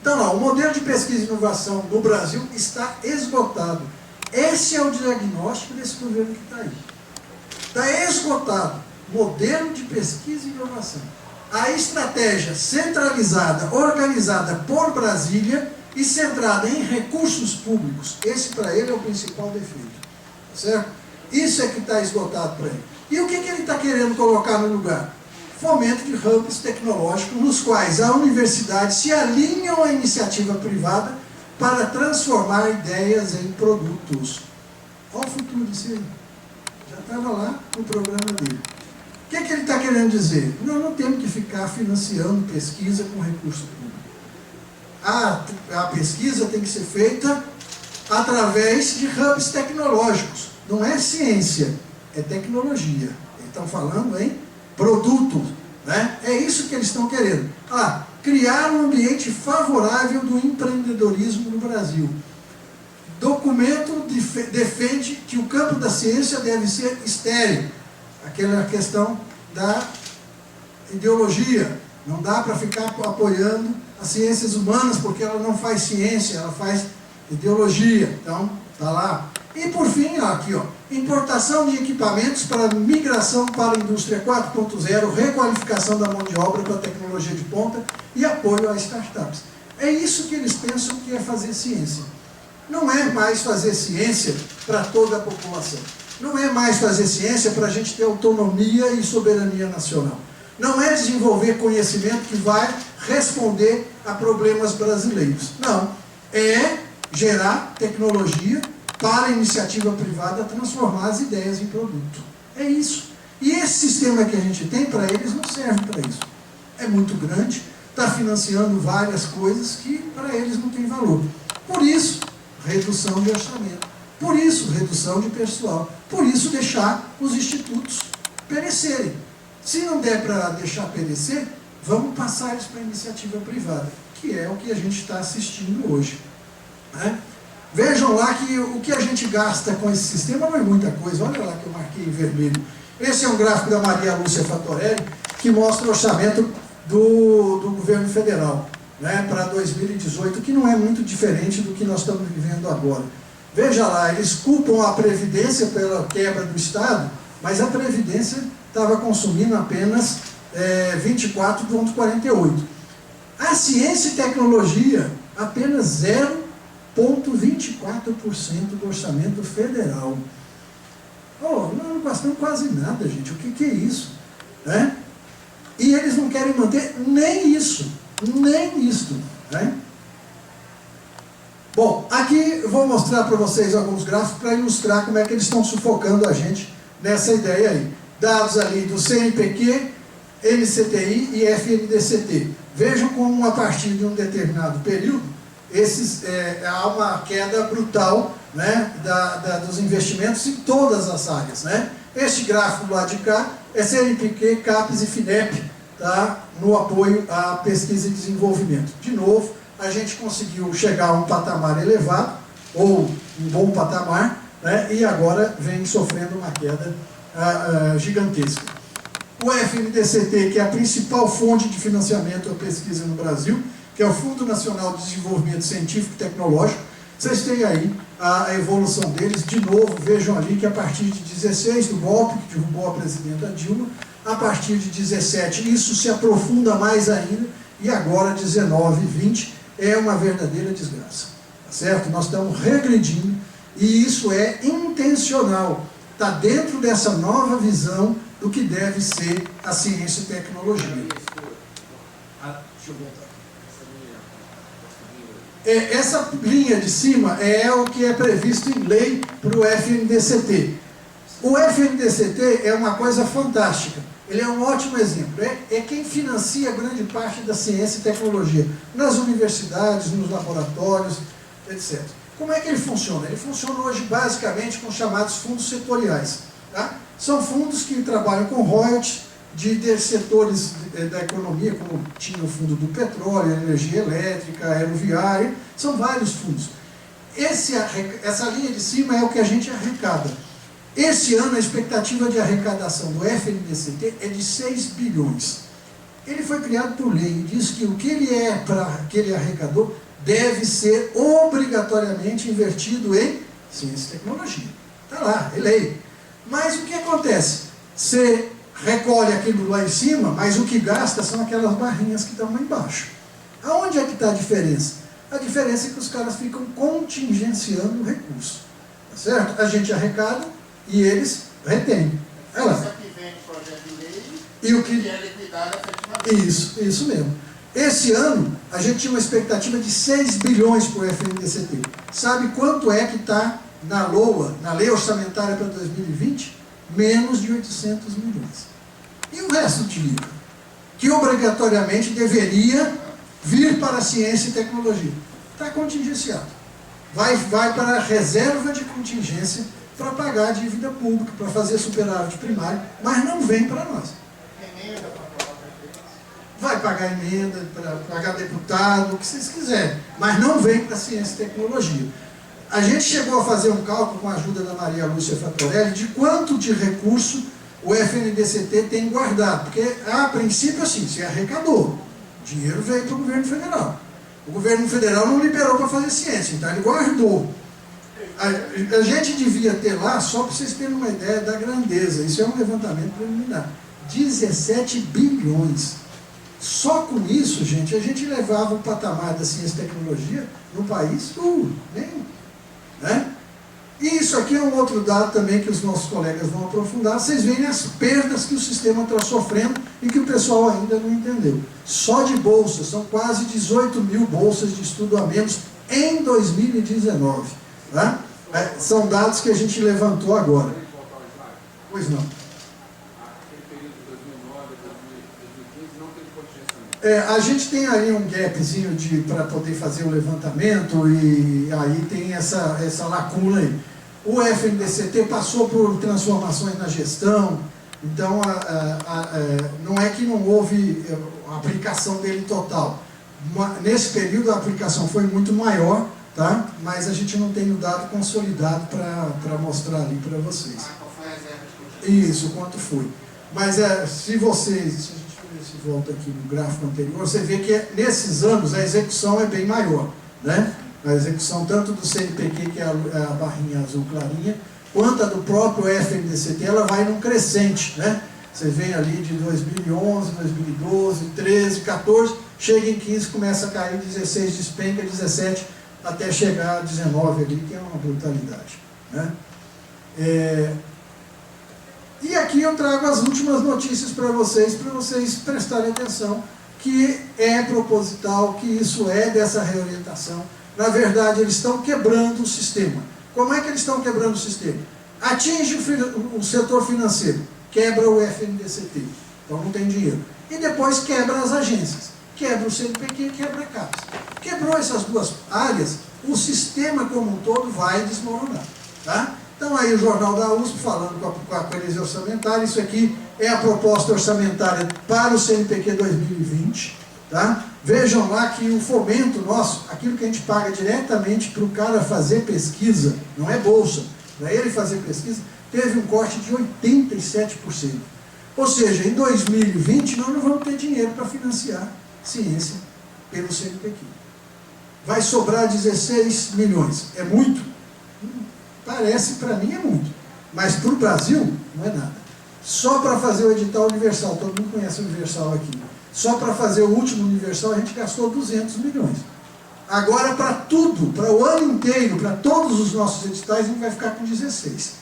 Então, não, o modelo de pesquisa e inovação no Brasil está esgotado. Esse é o diagnóstico desse governo que está aí. Está esgotado. Modelo de pesquisa e inovação. A estratégia centralizada, organizada por Brasília e centrada em recursos públicos, esse para ele é o principal defeito. Certo? Isso é que está esgotado para ele. E o que ele está querendo colocar no lugar? Fomento de hubs tecnológicos, nos quais a universidade se alinham à iniciativa privada para transformar ideias em produtos. Olha o futuro disso aí. Já estava lá no programa dele. O que ele está querendo dizer? Nós não temos que ficar financiando pesquisa com recurso público. A pesquisa tem que ser feita através de hubs tecnológicos. Não é ciência, é tecnologia. Eles estão falando em produto. Né? É isso que eles estão querendo. Criar um ambiente favorável do empreendedorismo no Brasil. Documento defende que o campo da ciência deve ser estéril. Aquela questão da ideologia. Não dá para ficar apoiando as ciências humanas, porque ela não faz ciência, ela faz ideologia. Então, está lá. E por fim, aqui, importação de equipamentos para migração para a indústria 4.0, requalificação da mão de obra para a tecnologia de ponta e apoio a startups. É isso que eles pensam que é fazer ciência. Não é mais fazer ciência para toda a população. Não é mais fazer ciência para a gente ter autonomia e soberania nacional. Não é desenvolver conhecimento que vai responder a problemas brasileiros. Não. É gerar tecnologia para a iniciativa privada transformar as ideias em produto. É isso. E esse sistema que a gente tem, para eles, não serve para isso. É muito grande, está financiando várias coisas que para eles não tem valor. Por isso, redução de orçamento. Por isso, redução de pessoal. Por isso, deixar os institutos perecerem. Se não der para deixar perecer, vamos passar isso para a iniciativa privada, que é o que a gente está assistindo hoje. Né? Vejam lá que o que a gente gasta com esse sistema não é muita coisa. Olha lá que eu marquei em vermelho. Esse é um gráfico da Maria Lúcia Fattorelli, que mostra o orçamento do governo federal, né, para 2018, que não é muito diferente do que nós estamos vivendo agora. Veja lá, eles culpam a Previdência pela quebra do Estado, mas a Previdência estava consumindo apenas 24,48. A ciência e tecnologia, apenas 0,24% do orçamento federal. Não gastamos quase nada, gente. O que é isso? Né? E eles não querem manter nem isso. Nem isso. Né? Bom, aqui eu vou mostrar para vocês alguns gráficos para ilustrar como é que eles estão sufocando a gente nessa ideia aí. Dados ali do CNPq, NCTI e FNDCT. Vejam como a partir de um determinado período, há uma queda brutal, né, dos investimentos em todas as áreas, né? Este gráfico do lado de cá é CNPq, CAPES e FINEP, tá, no apoio à pesquisa e desenvolvimento. De novo, a gente conseguiu chegar a um patamar elevado, ou um bom patamar, né, e agora vem sofrendo uma queda gigantesca. O FNDCT, que é a principal fonte de financiamento à pesquisa no Brasil, que é o Fundo Nacional de Desenvolvimento Científico e Tecnológico, vocês têm aí a evolução deles. De novo, vejam ali que a partir de 16, do golpe que derrubou a presidenta Dilma, a partir de 17, isso se aprofunda mais ainda, e agora 19 e 20 é uma verdadeira desgraça. Tá certo? Nós estamos regredindo, e isso é intencional. Está dentro dessa nova visão do que deve ser a ciência e tecnologia. Deixa eu voltar. Essa linha de cima é o que é previsto em lei para o FNDCT. O FNDCT é uma coisa fantástica. Ele é um ótimo exemplo. É quem financia grande parte da ciência e tecnologia, nas universidades, nos laboratórios, etc. Como é que ele funciona? Ele funciona hoje basicamente com os chamados fundos setoriais. Tá? São fundos que trabalham com royalties de setores da economia, como tinha o fundo do petróleo, energia elétrica, aeroviária, são vários fundos. Essa linha de cima é o que a gente arrecada. Esse ano a expectativa de arrecadação do FNDCT é de 6 bilhões. Ele foi criado por lei e diz que o que ele arrecadou deve ser obrigatoriamente invertido em ciência e tecnologia. Está lá, é lei. Mas o que acontece? Você recolhe aquilo lá em cima, mas o que gasta são aquelas barrinhas que estão lá embaixo. Aonde é que está a diferença? A diferença é que os caras ficam contingenciando o recurso. Tá certo? A gente arrecada e eles retêm. Essa que vem de projeto de lei e o que é liquidado efetivamente. Isso mesmo. Esse ano, a gente tinha uma expectativa de 6 bilhões para o FNDCT. Sabe quanto é que está na LOA, na Lei Orçamentária para 2020? Menos de 800 milhões. E o resto do dinheiro? Que obrigatoriamente deveria vir para a ciência e tecnologia. Está contingenciado. Vai para a reserva de contingência para pagar a dívida pública, para fazer superávit primário, mas não vem para nós. Vai pagar emenda, para pagar deputado, o que vocês quiserem, mas não vem para a ciência e tecnologia. A gente chegou a fazer um cálculo com a ajuda da Maria Lúcia Fatorelli de quanto de recurso o FNDCT tem guardado, porque a princípio assim, se arrecadou, o dinheiro veio para o governo federal. O governo federal não liberou para fazer ciência, então ele guardou. A gente devia ter lá, só para vocês terem uma ideia da grandeza, isso é um levantamento preliminar, 17 bilhões. Só com isso, gente, a gente levava o patamar da ciência e tecnologia no país, nem, né? E isso aqui é um outro dado também que os nossos colegas vão aprofundar. Vocês veem as perdas que o sistema está sofrendo e que o pessoal ainda não entendeu. Só de bolsas, são quase 18 mil bolsas de estudo a menos em 2019. Né? São dados que a gente levantou agora. Pois não. A gente tem aí um gapzinho para poder fazer o levantamento e aí tem essa lacuna aí. O FNDCT passou por transformações na gestão, então não é que não houve a aplicação dele total. Nesse período a aplicação foi muito maior, tá? Mas a gente não tem o dado consolidado para mostrar ali para vocês. Qual foi a reserva? Isso, quanto foi. Mas se vocês... Se volta aqui no gráfico anterior, você vê que nesses anos a execução é bem maior, né? A execução tanto do CNPq, que é a barrinha azul clarinha, quanto a do próprio FNDCT, ela vai num crescente, né? Você vem ali de 2011, 2012, 13, 14, chega em 15, começa a cair, 16 despenca, 17, até chegar a 19 ali, que é uma brutalidade, né? E aqui eu trago as últimas notícias para vocês prestarem atenção, que é proposital, que isso é dessa reorientação. Na verdade, eles estão quebrando o sistema. Como é que eles estão quebrando o sistema? Atinge o setor financeiro, quebra o FNDCT, então não tem dinheiro. E depois quebra as agências, quebra o CNPq, quebra a CAPES. Quebrou essas duas áreas, o sistema como um todo vai desmoronar. Tá? Então aí o Jornal da USP falando com a coerência orçamentária, isso aqui é a proposta orçamentária para o CNPq 2020. Tá? Vejam lá que o fomento nosso, aquilo que a gente paga diretamente para o cara fazer pesquisa, não é bolsa, para ele fazer pesquisa, teve um corte de 87%. Ou seja, em 2020 nós não vamos ter dinheiro para financiar ciência pelo CNPq. Vai sobrar 16 milhões. É muito? Parece, para mim, é muito. Mas para o Brasil, não é nada. Só para fazer o edital universal, todo mundo conhece o universal aqui. Só para fazer o último universal a gente gastou 200 milhões. Agora, para tudo, para o ano inteiro, para todos os nossos editais, a gente vai ficar com 16.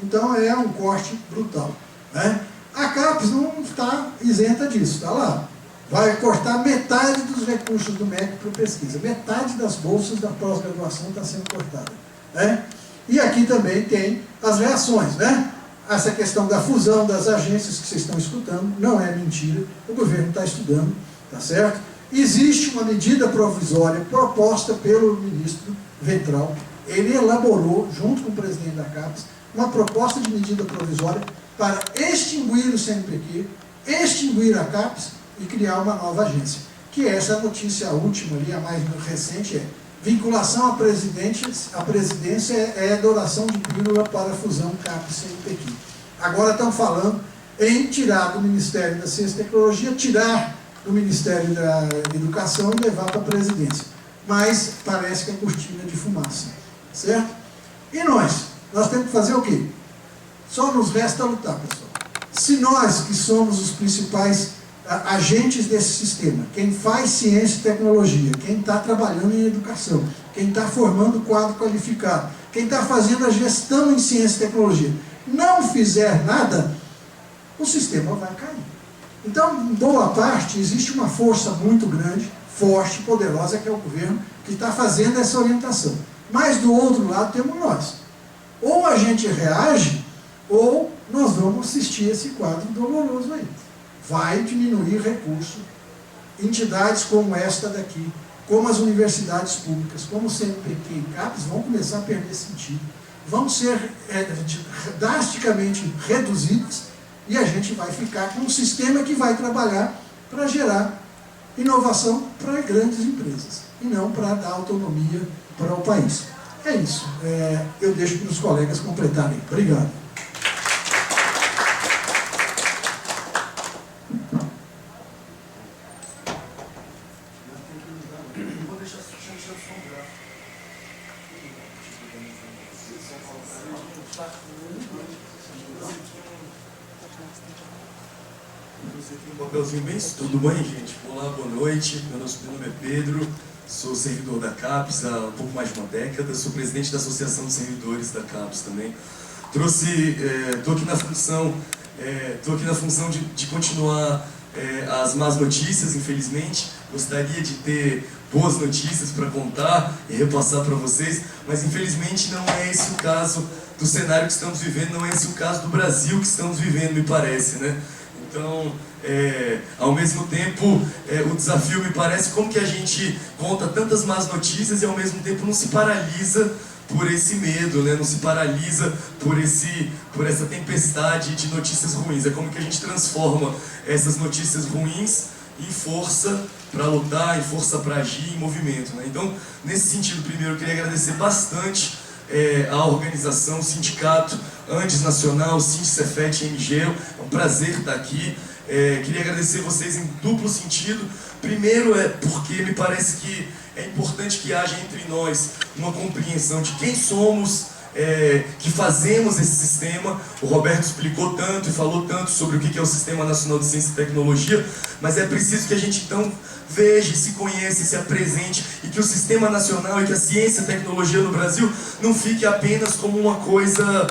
Então é um corte brutal. Né? A CAPES não está isenta disso, está lá. Vai cortar metade dos recursos do MEC para pesquisa. Metade das bolsas da pós-graduação está sendo cortada. Né? E aqui também tem as reações, né? Essa questão da fusão das agências que vocês estão escutando, não é mentira, o governo está estudando, tá certo? Existe uma medida provisória proposta pelo ministro Ventral, ele elaborou, junto com o presidente da CAPES, uma proposta de medida provisória para extinguir o CNPq, extinguir a CAPES e criar uma nova agência. Que essa notícia última ali, a mais recente, é vinculação à presidência é adoração de pílula para a fusão CAPES-CNPq. Agora estão falando em tirar do Ministério da Ciência e Tecnologia, tirar do Ministério da Educação e levar para a presidência. Mas parece que é cortina de fumaça. Certo? E nós? Nós temos que fazer o quê? Só nos resta lutar, pessoal. Se nós, que somos os principais agentes desse sistema, quem faz ciência e tecnologia, quem está trabalhando em educação, quem está formando quadro qualificado, quem está fazendo a gestão em ciência e tecnologia, não fizer nada, o sistema vai cair. Então, em boa parte, existe uma força muito grande, forte, poderosa, que é o governo, que está fazendo essa orientação. Mas, do outro lado, temos nós. Ou a gente reage, ou nós vamos assistir esse quadro doloroso aí. Vai diminuir recurso. Entidades como esta daqui, como as universidades públicas, como o CNPq e CAPES, vão começar a perder sentido. Vão ser drasticamente reduzidas e a gente vai ficar com um sistema que vai trabalhar para gerar inovação para grandes empresas e não para dar autonomia para o país. É isso. Eu deixo para os colegas completarem. Obrigado. Um papelzinho bem, tudo bem, gente? Olá, boa noite. Meu nome é Pedro, sou servidor da CAPES há um pouco mais de uma década, sou presidente da Associação de Servidores da CAPES também. Estou aqui na função de continuar as más notícias, infelizmente. Gostaria de ter boas notícias para contar e repassar para vocês, mas infelizmente não é esse o caso do cenário que estamos vivendo, não é esse o caso do Brasil que estamos vivendo, me parece, né? Então, ao mesmo tempo, o desafio me parece como que a gente conta tantas más notícias e ao mesmo tempo não se paralisa por esse medo, né? Não se paralisa por essa tempestade de notícias ruins. É como que a gente transforma essas notícias ruins em força para lutar, em força para agir, em movimento, né? Então, nesse sentido, primeiro, eu queria agradecer bastante a organização, o sindicato Andes Nacional, Sindicefet e MGEL. É um prazer estar aqui. Queria agradecer vocês em duplo sentido. Primeiro porque me parece que é importante que haja entre nós uma compreensão de quem somos, que fazemos esse sistema. O Roberto explicou tanto e falou tanto sobre o que é o Sistema Nacional de Ciência e Tecnologia, mas é preciso que a gente então veja, se conheça, se apresente, e que o Sistema Nacional e que a ciência e a tecnologia no Brasil não fique apenas como uma coisa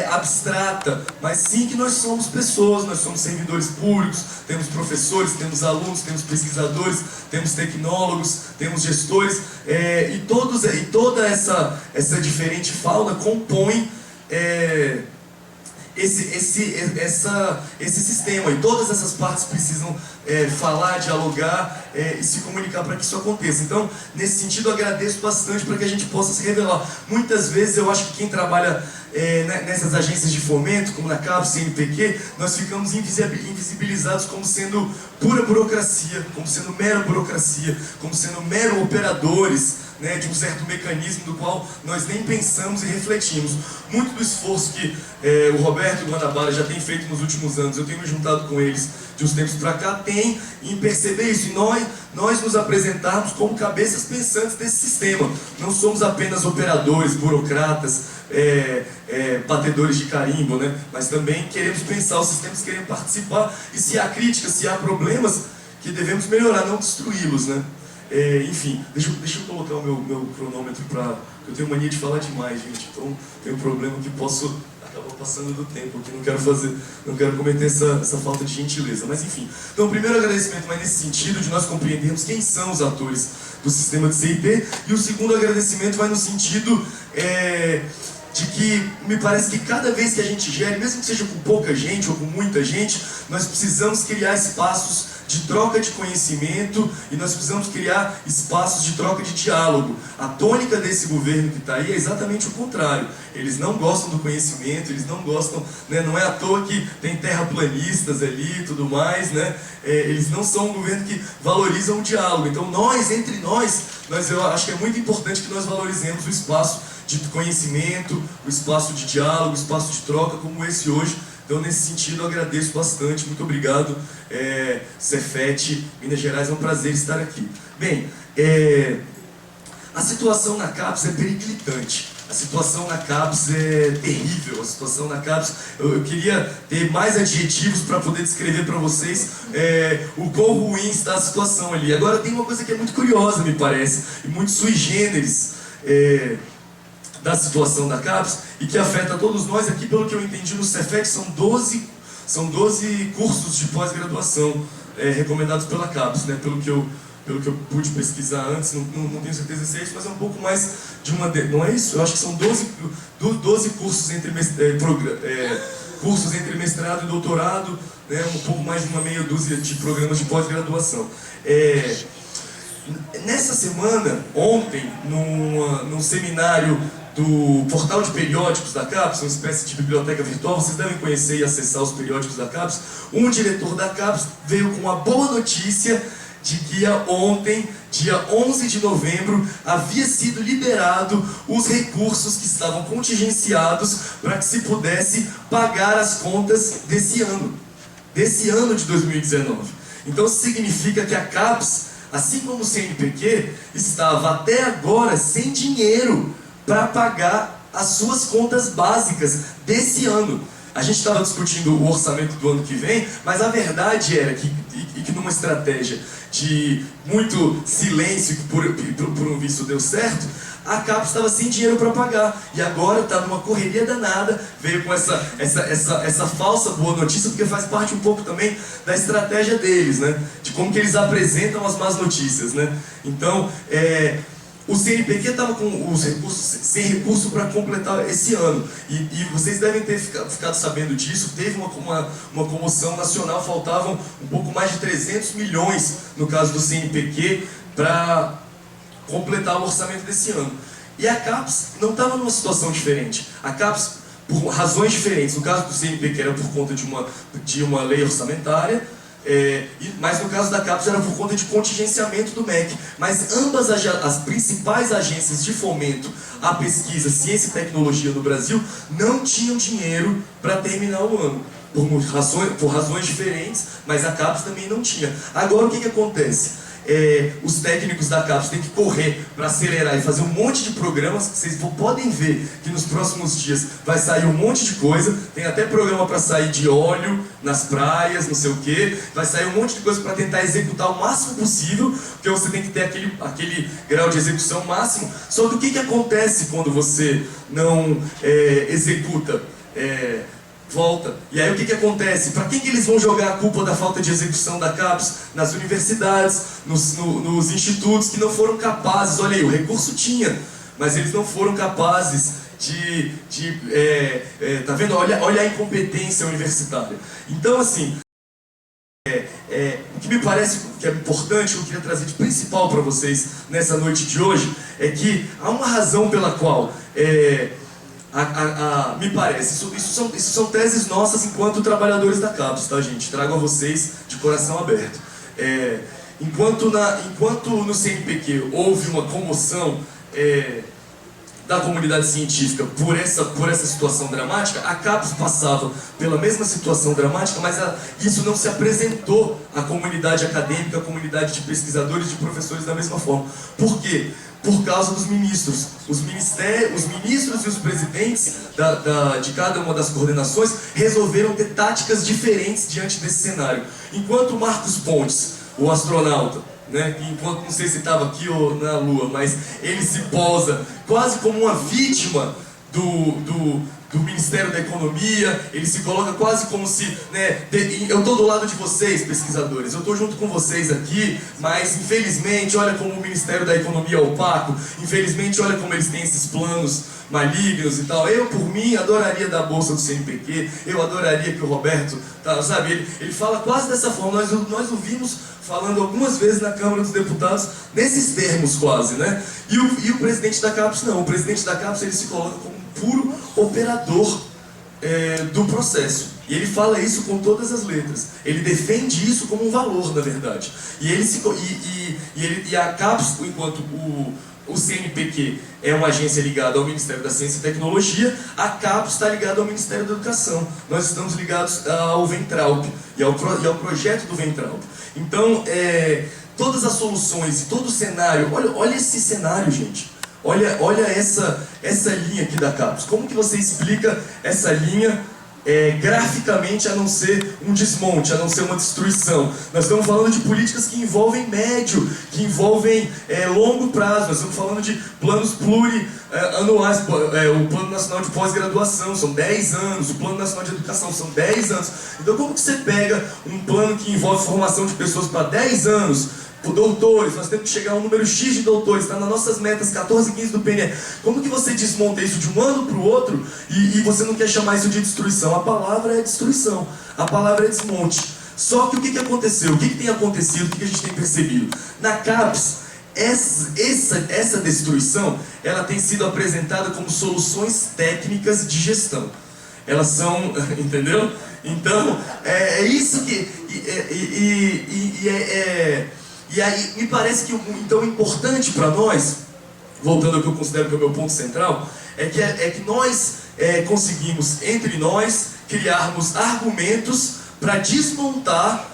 abstrata, mas sim que nós somos pessoas, nós somos servidores públicos, temos professores, temos alunos, temos pesquisadores, temos tecnólogos, temos gestores, e toda essa diferente fauna compõe esse sistema, e todas essas partes precisam falar, dialogar e se comunicar para que isso aconteça. Então, nesse sentido, eu agradeço bastante para que a gente possa se revelar. Muitas vezes eu acho que quem trabalha nessas agências de fomento, como na CAPES, CNPq, nós ficamos invisibilizados como sendo pura burocracia, como sendo mera burocracia, como sendo mero operadores, né, de um certo mecanismo do qual nós nem pensamos e refletimos. Muito do esforço que o Roberto e o Guanabara já têm feito nos últimos anos, eu tenho me juntado com eles de uns tempos para cá, tem em perceber isso, e nós nos apresentarmos como cabeças pensantes desse sistema. Não somos apenas operadores, burocratas, batedores de carimbo, né? Mas também queremos pensar os sistemas, queremos participar, e se há críticas, se há problemas, que devemos melhorar, não destruí-los, né? Enfim, deixa eu colocar o meu cronômetro para... Eu tenho mania de falar demais, gente, então tenho um problema que posso acabar passando do tempo, que não quero cometer essa falta de gentileza, mas enfim. Então o primeiro agradecimento vai nesse sentido, de nós compreendermos quem são os atores do sistema de CIP, e o segundo agradecimento vai no sentido de que me parece que cada vez que a gente gere, mesmo que seja com pouca gente ou com muita gente, nós precisamos criar espaços de troca de conhecimento e nós precisamos criar espaços de troca de diálogo. A tônica desse governo que está aí é exatamente o contrário. Eles não gostam do conhecimento, eles não gostam, né? Não é à toa que tem terraplanistas ali e tudo mais, né? Eles não são um governo que valorizam o diálogo. Então entre nós, eu acho que é muito importante que nós valorizemos o espaço de conhecimento, o espaço de diálogo, o espaço de troca como esse hoje. Então, nesse sentido, eu agradeço bastante, muito obrigado, Cefet, Minas Gerais, é um prazer estar aqui. Bem, a situação na CAPES é periclitante, a situação na CAPES é terrível, a situação na CAPES, eu queria ter mais adjetivos para poder descrever para vocês o quão ruim está a situação ali. Agora, tem uma coisa que é muito curiosa, me parece, e muito sui generis, da situação da CAPES e que afeta todos nós. Aqui, pelo que eu entendi no Cefet, são 12 cursos de pós-graduação recomendados pela CAPES, né? Pelo que eu pude pesquisar antes, não tenho certeza se é isso, mas é um pouco mais de uma... Não é isso? Eu acho que são 12 cursos cursos entre mestrado e doutorado, né? Um pouco mais de uma meia dúzia de programas de pós-graduação. Nessa semana, ontem, num seminário do portal de periódicos da CAPES, uma espécie de biblioteca virtual, vocês devem conhecer e acessar os periódicos da CAPES, um diretor da CAPES veio com a boa notícia de que ontem, dia 11 de novembro, havia sido liberado os recursos que estavam contingenciados para que se pudesse pagar as contas desse ano de 2019. Então significa que a CAPES, assim como o CNPq, estava até agora sem dinheiro para pagar as suas contas básicas desse ano. A gente estava discutindo o orçamento do ano que vem, mas a verdade era que numa estratégia de muito silêncio, que por um visto deu certo, a CAPES estava sem dinheiro para pagar. E agora está numa correria danada, veio com essa falsa boa notícia, porque faz parte um pouco também da estratégia deles, né? De como que eles apresentam as más notícias, né? Então, o CNPq estava com os recursos, sem recurso para completar esse ano. E vocês devem ter ficado sabendo disso. Teve uma comoção nacional, faltavam um pouco mais de 300 milhões, no caso do CNPq, para completar o orçamento desse ano. E a CAPES não estava numa situação diferente. A CAPES, por razões diferentes, no caso do CNPq era por conta de uma lei orçamentária, mas no caso da CAPES era por conta de contingenciamento do MEC. Mas ambas as principais agências de fomento à pesquisa, ciência e tecnologia no Brasil não tinham dinheiro para terminar o ano. Por razões diferentes, mas a CAPES também não tinha. Agora o que acontece? Os técnicos da CAPES têm que correr para acelerar e fazer um monte de programas. Vocês podem ver que nos próximos dias vai sair um monte de coisa. Tem até programa para sair de óleo nas praias, não sei o que. Vai sair um monte de coisa para tentar executar o máximo possível, porque você tem que ter aquele grau de execução máximo. Só que o que acontece quando você não executa? Volta. E aí o que acontece? Para quem que eles vão jogar a culpa da falta de execução da CAPES? Nas universidades, nos institutos que não foram capazes. Olha aí, o recurso tinha, mas eles não foram capazes tá vendo? Olha a incompetência universitária. Então assim, o que me parece que é importante, que eu queria trazer de principal para vocês nessa noite de hoje, é que há uma razão pela qual, me parece, isso são teses nossas enquanto trabalhadores da CAPES, tá, gente? Trago a vocês de coração aberto. Enquanto no CNPq houve uma comoção da comunidade científica por essa situação dramática, a CAPES passava pela mesma situação dramática, mas isso não se apresentou à comunidade acadêmica, à comunidade de pesquisadores, de professores da mesma forma. Por quê? Por causa dos ministros. Os ministros e os presidentes de cada uma das coordenações resolveram ter táticas diferentes diante desse cenário. Enquanto Marcos Pontes, o astronauta, né, que enquanto, não sei se estava aqui ou na Lua, mas ele se posa quase como uma vítima do Ministério da Economia, ele se coloca quase como se, né, eu estou do lado de vocês, pesquisadores, eu estou junto com vocês aqui, mas infelizmente olha como o Ministério da Economia é opaco, infelizmente olha como eles têm esses planos malignos e tal. Eu, por mim, adoraria dar a bolsa do CNPq, eu adoraria que o Roberto, sabe, ele fala quase dessa forma, nós o vimos falando algumas vezes na Câmara dos Deputados, nesses termos quase, né? E o presidente da CAPES não, o presidente da CAPES ele se coloca como um puro operador do processo. E ele fala isso com todas as letras. Ele defende isso como um valor, na verdade. E a CAPES, enquanto o CNPq é uma agência ligada ao Ministério da Ciência e Tecnologia, a CAPES está ligada ao Ministério da Educação. Nós estamos ligados ao Ventralp e ao projeto do Ventralp. Então, todas as soluções e todo o cenário, olha esse cenário, gente. Olha essa linha aqui da CAPES. Como que você explica essa linha graficamente, a não ser um desmonte, a não ser uma destruição? Nós estamos falando de políticas que envolvem médio, que envolvem longo prazo. Nós estamos falando de planos plurianuais. O Plano Nacional de Pós-Graduação são 10 anos, o Plano Nacional de Educação são 10 anos. Então como que você pega um plano que envolve formação de pessoas para 10 anos, por doutores, nós temos que chegar a um número X de doutores, está nas nossas metas 14 e 15 do PNE. Como que você desmonta isso de um ano para o outro e você não quer chamar isso de destruição? A palavra é destruição, a palavra é desmonte. Só que o que aconteceu? O que tem acontecido? O que a gente tem percebido? Na CAPES, essa destruição, ela tem sido apresentada como soluções técnicas de gestão. Elas são, entendeu? Então, é isso que... E aí, me parece que então importante para nós, voltando ao que eu considero que é o meu ponto central, é que nós conseguimos, entre nós, criarmos argumentos para desmontar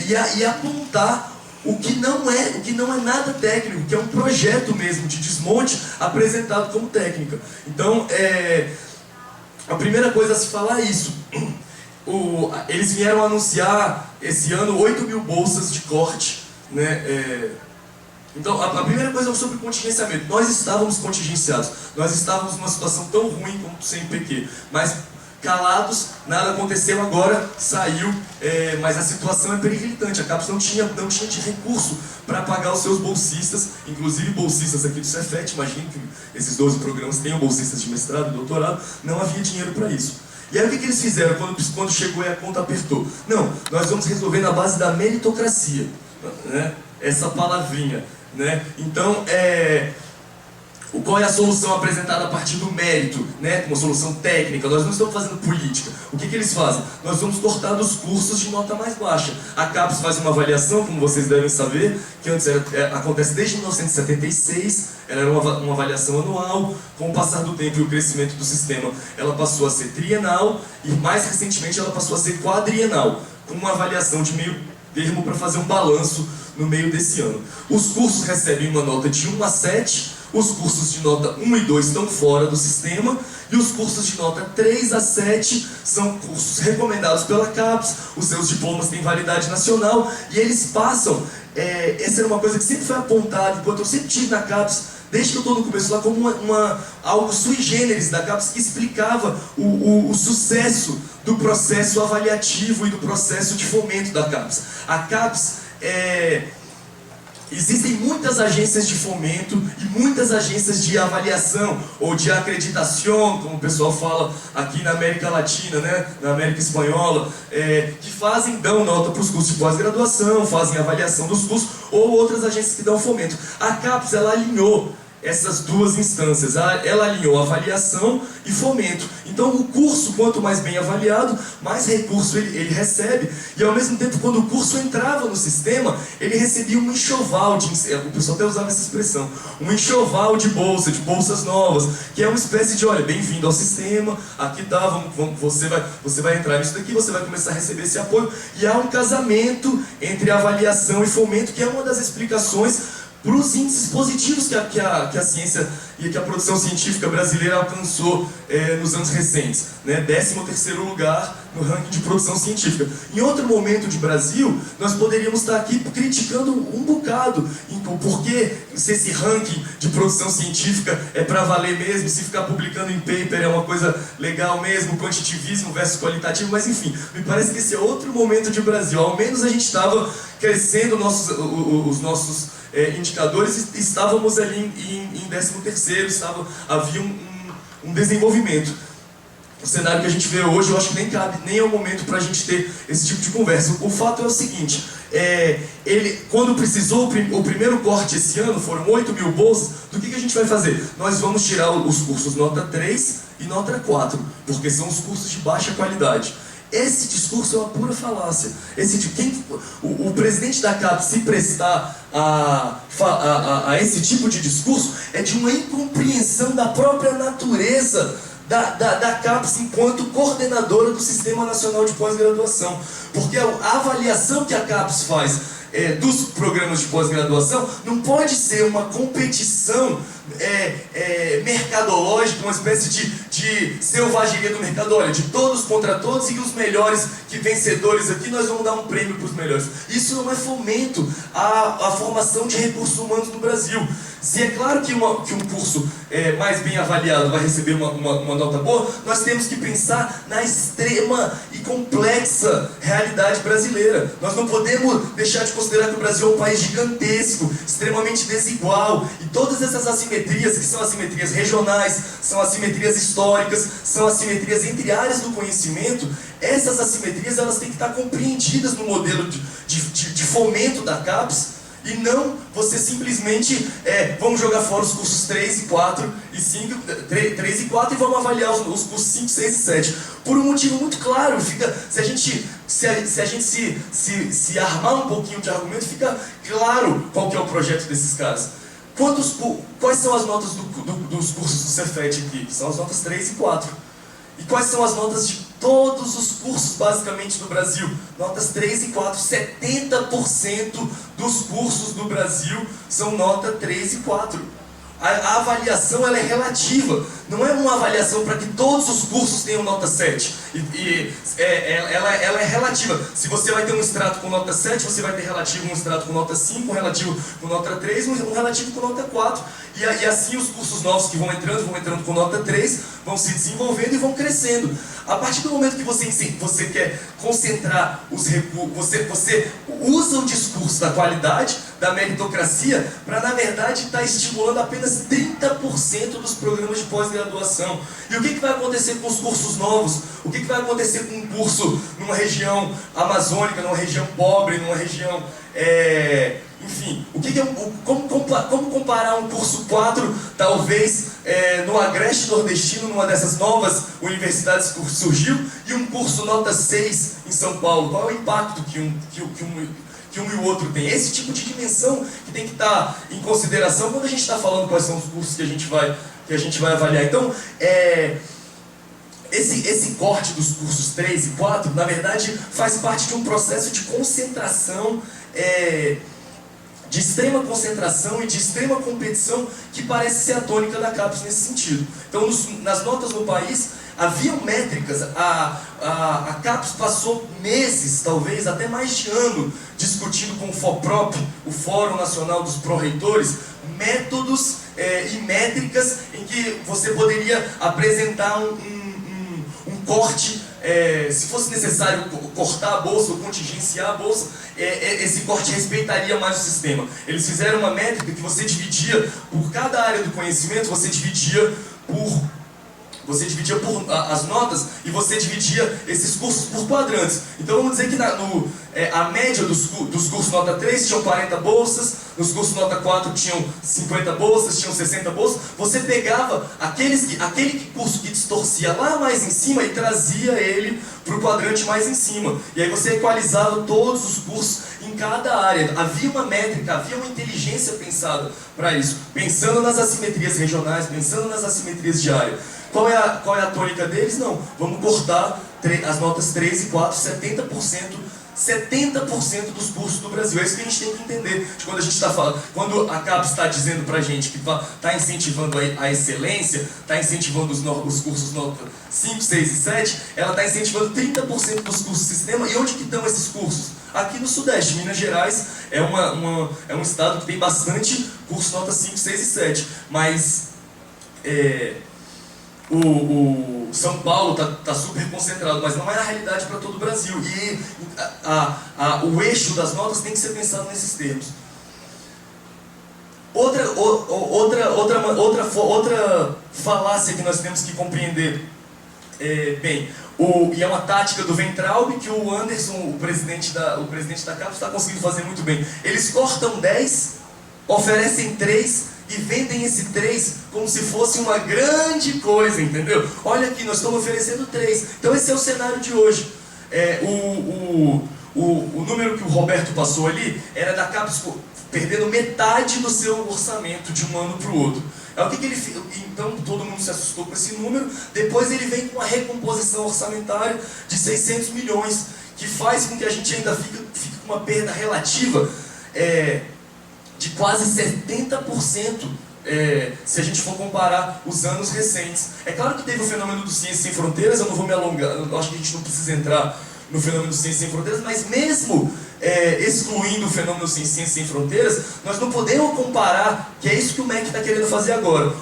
e apontar o que não é nada técnico, que é um projeto mesmo de desmonte apresentado como técnica. Então, a primeira coisa a se falar é isso. Eles vieram anunciar esse ano 8.000 bolsas de corte, né? Então, a primeira coisa é sobre contingenciamento. Nós estávamos contingenciados, nós estávamos numa situação tão ruim como o CNPq, mas calados, nada aconteceu, agora saiu, mas a situação é periclitante. A CAPES não tinha de recurso para pagar os seus bolsistas, inclusive bolsistas aqui do Cefet. Imagino que esses 12 programas tenham bolsistas de mestrado e doutorado, não havia dinheiro para isso. E aí o que eles fizeram quando chegou e a conta apertou? Não, nós vamos resolver na base da meritocracia, né? Essa palavrinha, né? Então, qual é a solução apresentada a partir do mérito, né? Uma solução técnica. Nós não estamos fazendo política. O que eles fazem? Nós vamos cortar dos cursos de nota mais baixa. A CAPES faz uma avaliação, como vocês devem saber, que antes acontece desde 1976, ela era uma avaliação anual. Com o passar do tempo e o crescimento do sistema, ela passou a ser trienal e mais recentemente ela passou a ser quadrienal, com uma avaliação de meio termo para fazer um balanço no meio desse ano. Os cursos recebem uma nota de 1 a 7, os cursos de nota 1 e 2 estão fora do sistema, e os cursos de nota 3 a 7 são cursos recomendados pela CAPES, os seus diplomas têm validade nacional, e eles passam, essa era uma coisa que sempre foi apontada, enquanto eu sempre tive na CAPES, desde que eu estou no começo lá, como algo sui generis da CAPES, que explicava o sucesso do processo avaliativo e do processo de fomento da CAPES. A CAPES existem muitas agências de fomento e muitas agências de avaliação ou de acreditação, como o pessoal fala aqui na América Latina, né, na América Espanhola, que dão nota para os cursos de pós-graduação, fazem avaliação dos cursos, ou outras agências que dão fomento. A CAPES, ela alinhou essas duas instâncias, ela alinhou avaliação e fomento. Então o curso, quanto mais bem avaliado, mais recurso ele recebe, e ao mesmo tempo, quando o curso entrava no sistema, ele recebia um enxoval o pessoal até usava essa expressão, um enxoval de bolsas novas, que é uma espécie de, olha, bem-vindo ao sistema, aqui tá, você vai entrar nisso daqui, você vai começar a receber esse apoio, e há um casamento entre avaliação e fomento, que é uma das explicações para os índices positivos que a ciência e que a produção científica brasileira alcançou nos anos recentes, né? 13º lugar no ranking de produção científica. Em outro momento de Brasil, nós poderíamos estar aqui criticando um bocado porque se esse ranking de produção científica é para valer mesmo, se ficar publicando em paper é uma coisa legal mesmo, quantitativismo versus qualitativo, mas enfim, me parece que esse é outro momento de Brasil. Ao menos a gente estava crescendo os nossos indicadores, estávamos ali em 13º, havia um desenvolvimento. O cenário que a gente vê hoje, eu acho que nem cabe, nem é o momento para a gente ter esse tipo de conversa. O fato é o seguinte, quando precisou o primeiro corte esse ano, foram 8 mil bolsas, do que a gente vai fazer? Nós vamos tirar os cursos nota 3 e nota 4, porque são os cursos de baixa qualidade. Esse discurso é uma pura falácia. O presidente da CAPES se prestar a esse tipo de discurso é de uma incompreensão da própria natureza da CAPES enquanto coordenadora do Sistema Nacional de Pós-Graduação. Porque a avaliação que a CAPES faz dos programas de pós-graduação não pode ser uma competição mercadológica, uma espécie de selvageria do mercado. Olha, de todos contra todos, e os melhores, que vencedores aqui, nós vamos dar um prêmio para os melhores. Isso não é fomento à formação de recursos humanos no Brasil. Se é claro que um curso mais bem avaliado vai receber uma nota boa, nós temos que pensar na extrema e complexa realidade brasileira. Nós não podemos deixar de considerar que o Brasil é um país gigantesco, extremamente desigual, e todas essas assimetrias, que são assimetrias regionais, são assimetrias históricas, são assimetrias entre áreas do conhecimento, essas assimetrias elas têm que estar compreendidas no modelo de fomento da CAPES, e não você simplesmente vamos jogar fora os cursos 3 e 4 e 5, 3 e 4 e vamos avaliar os cursos 5, 6 e 7. Por um motivo muito claro, se a gente se armar um pouquinho de argumento, fica claro qual que é o projeto desses caras. Quais são as notas dos cursos do Cefet aqui? São as notas 3 e 4. E quais são as notas de todos os cursos, basicamente, do Brasil? Notas 3 e 4. 70% dos cursos do Brasil são nota 3 e 4. A avaliação ela é relativa, não é uma avaliação para que todos os cursos tenham nota 7. Ela é relativa. Se você vai ter um extrato com nota 7, você vai ter relativo um extrato com nota 5, um relativo com nota 3, um relativo com nota 4. E assim os cursos novos que vão entrando com nota 3, vão se desenvolvendo e vão crescendo. A partir do momento que você quer concentrar os recursos, você usa o discurso da qualidade, da meritocracia, para na verdade estar estimulando apenas 30% dos programas de pós-graduação. E o que vai acontecer com os cursos novos? O que vai acontecer com um curso numa região amazônica, numa região pobre, numa região... Enfim, como comparar um curso 4, talvez, no Agreste Nordestino, numa dessas novas universidades que surgiu, e um curso nota 6 em São Paulo? Qual é o impacto que um e o outro tem? Esse tipo de dimensão que tem que estar em consideração quando a gente está falando quais são os cursos que a gente vai avaliar. Então, esse corte dos cursos 3 e 4, na verdade, faz parte de um processo de concentração, de extrema concentração e de extrema competição, que parece ser a tônica da CAPES nesse sentido. Então, nas notas no país, haviam métricas, a CAPES passou meses, talvez até mais de ano, discutindo com o FOPROP, o Fórum Nacional dos Pró-Reitores, métodos e métricas em que você poderia apresentar um corte, se fosse necessário cortar a bolsa ou contingenciar a bolsa. esse corte respeitaria mais o sistema. Eles fizeram uma métrica que você dividia por cada área do conhecimento, você dividia por as notas e você dividia esses cursos por quadrantes. Então vamos dizer que a média dos cursos nota 3 tinham 40 bolsas, nos cursos nota 4 tinham 50 bolsas, tinham 60 bolsas. Você pegava aquele curso que distorcia lá mais em cima e trazia ele para o quadrante mais em cima. E aí você equalizava todos os cursos em cada área. Havia uma métrica, havia uma inteligência pensada para isso. Pensando nas assimetrias regionais, pensando nas assimetrias de área. Qual é a tônica deles? Não, vamos cortar as notas 3 e 4, 70% dos cursos do Brasil. É isso que a gente tem que entender. Quando a gente está falando, quando a CAPES está dizendo para a gente que está incentivando a excelência, está incentivando os cursos nota 5, 6 e 7, ela está incentivando 30% dos cursos do sistema. E onde que estão esses cursos? Aqui no Sudeste. Minas Gerais é um estado que tem bastante curso nota 5, 6 e 7. Mas o São Paulo está super concentrado, mas não é a realidade para todo o Brasil. E o eixo das notas tem que ser pensado nesses termos. Outra falácia que nós temos que compreender bem, e é uma tática do Ventralbe que o Anderson, o presidente da CAPES, está conseguindo fazer muito bem. Eles cortam 10, oferecem 3 e vendem esse 3 como se fosse uma grande coisa, entendeu? Olha aqui, nós estamos oferecendo 3. Então esse é o cenário de hoje. O número que o Roberto passou ali era da CAPES perdendo metade do seu orçamento de um ano para o outro. Então todo mundo se assustou com esse número. Depois ele vem com uma recomposição orçamentária de 600 milhões, que faz com que a gente ainda fique com uma perda relativa de quase 70%, se a gente for comparar os anos recentes. É claro que teve o fenômeno do Ciência Sem Fronteiras, eu não vou me alongar, eu acho que a gente não precisa entrar no fenômeno do Ciência Sem Fronteiras, mas mesmo excluindo o fenômeno do Ciência Sem Fronteiras, nós não podemos comparar, que é isso que o MEC está querendo fazer agora.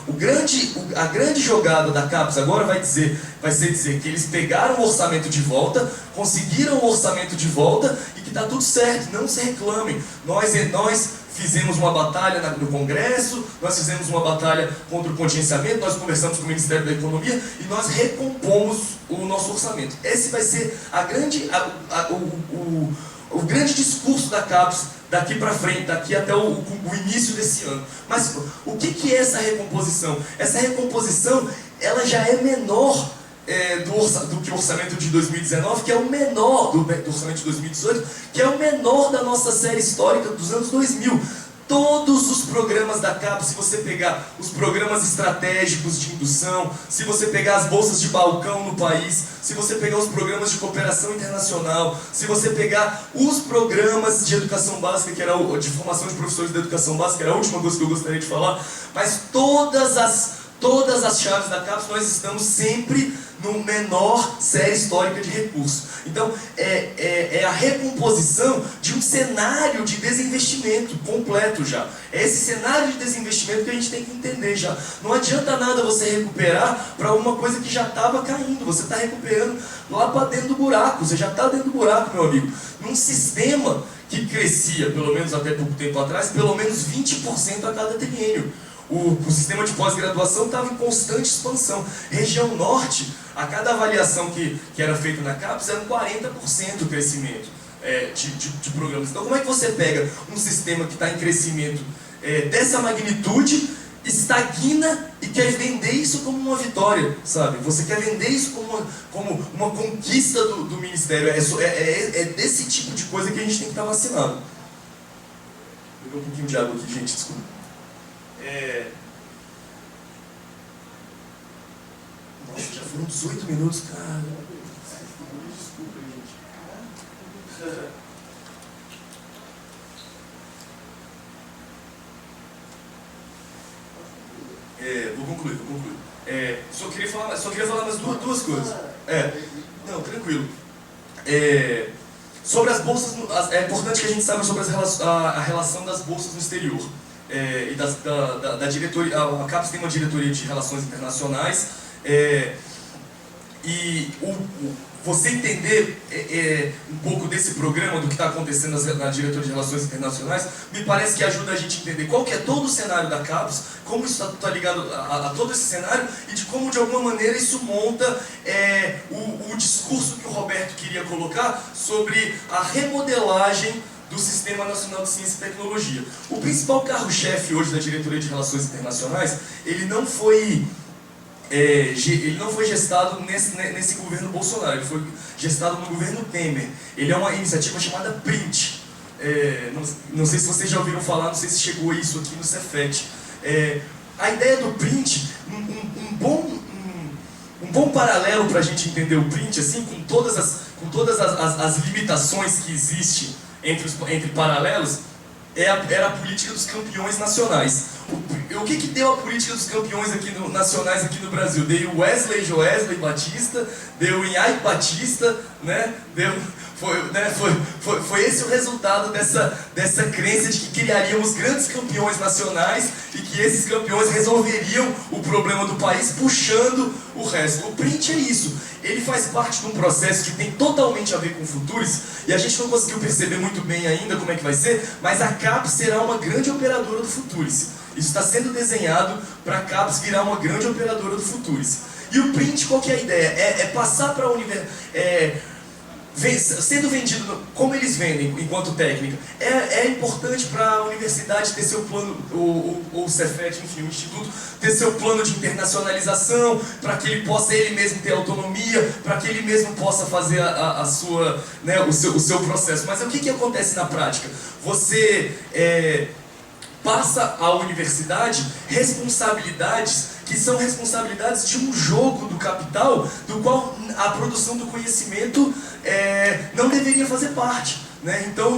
A grande jogada da CAPES agora vai ser dizer que eles pegaram o orçamento de volta, conseguiram o orçamento de volta e que está tudo certo, não se reclamem. Nós fizemos uma batalha no Congresso, nós fizemos uma batalha contra o contingenciamento, nós conversamos com o Ministério da Economia e nós recompomos o nosso orçamento. Esse vai ser o grande discurso da CAPES daqui para frente, daqui até o início desse ano. Mas o que é essa recomposição? Essa recomposição ela já é menor do que o orçamento de 2019, que é o menor do orçamento de 2018, que é o menor da nossa série histórica dos anos 2000. Todos os programas da CAPES, se você pegar os programas estratégicos de indução, se você pegar as bolsas de balcão no país, se você pegar os programas de cooperação internacional, se você pegar os programas de educação básica, que era de formação de professores de educação básica, que era a última coisa que eu gostaria de falar, mas todas as chaves da CAPES nós estamos sempre no menor série histórica de recursos. Então, é a recomposição de um cenário de desinvestimento completo já. É esse cenário de desinvestimento que a gente tem que entender já. Não adianta nada você recuperar para uma coisa que já estava caindo. Você está recuperando lá para dentro do buraco. Você já está dentro do buraco, meu amigo. Num sistema que crescia, pelo menos até pouco tempo atrás, pelo menos 20% a cada triênio. O sistema de pós-graduação estava em constante expansão. Região Norte, a cada avaliação que era feita na CAPES, era um 40% o crescimento de programas. Então, como é que você pega um sistema que está em crescimento dessa magnitude, estagna e quer vender isso como uma vitória, sabe? Você quer vender isso como uma conquista do Ministério. É desse tipo de coisa que a gente tem que estar vacinado. Vou beber um pouquinho de água aqui, gente, desculpa. Nossa, já foram 18 minutos, cara. Desculpa, gente. Vou concluir. Só queria falar mais duas coisas. Não, tranquilo. Sobre as bolsas, é importante que a gente saiba sobre a relação das bolsas no exterior. E da diretoria, a CAPES tem uma diretoria de relações internacionais, e você entender um pouco desse programa, do que está acontecendo na Diretoria de Relações Internacionais, me parece que ajuda a gente a entender qual que é todo o cenário da CAPES, como isso está ligado a todo esse cenário e de como, de alguma maneira, isso monta o discurso que o Roberto queria colocar sobre a remodelagem do Sistema Nacional de Ciência e Tecnologia. O principal carro-chefe hoje da Diretoria de Relações Internacionais, ele não foi gestado nesse governo Bolsonaro, ele foi gestado no governo Temer. Ele é uma iniciativa chamada PRINT. Não sei se vocês já ouviram falar, não sei se chegou isso aqui no Cefet. A ideia do PRINT, um bom paralelo para a gente entender o PRINT, assim, com todas as limitações que existem entre paralelos, era a política dos campeões nacionais. O que deu a política dos campeões nacionais aqui no Brasil? Deu Wesley Joesley Batista, deu Inhai Batista, né? Foi esse o resultado dessa crença de que criaríamos grandes campeões nacionais e que esses campeões resolveriam o problema do país puxando o resto. O PRINT é isso. Ele faz parte de um processo que tem totalmente a ver com futuros e a gente não conseguiu perceber muito bem ainda como é que vai ser, mas a CAPES será uma grande operadora do futuros. Isso está sendo desenhado para a CAPES virar uma grande operadora do futuros. E o PRINT, qual que é a ideia? É passar para a universidade... sendo vendido como eles vendem enquanto técnica, é importante para a universidade ter seu plano, ou o Cefet, enfim, o Instituto, ter seu plano de internacionalização, para que ele possa ele mesmo ter autonomia, para que ele mesmo possa fazer o seu processo. Mas o que acontece na prática? Você passa à universidade responsabilidades que são responsabilidades de um jogo do capital, do qual a produção do conhecimento não deveria fazer parte, né? Então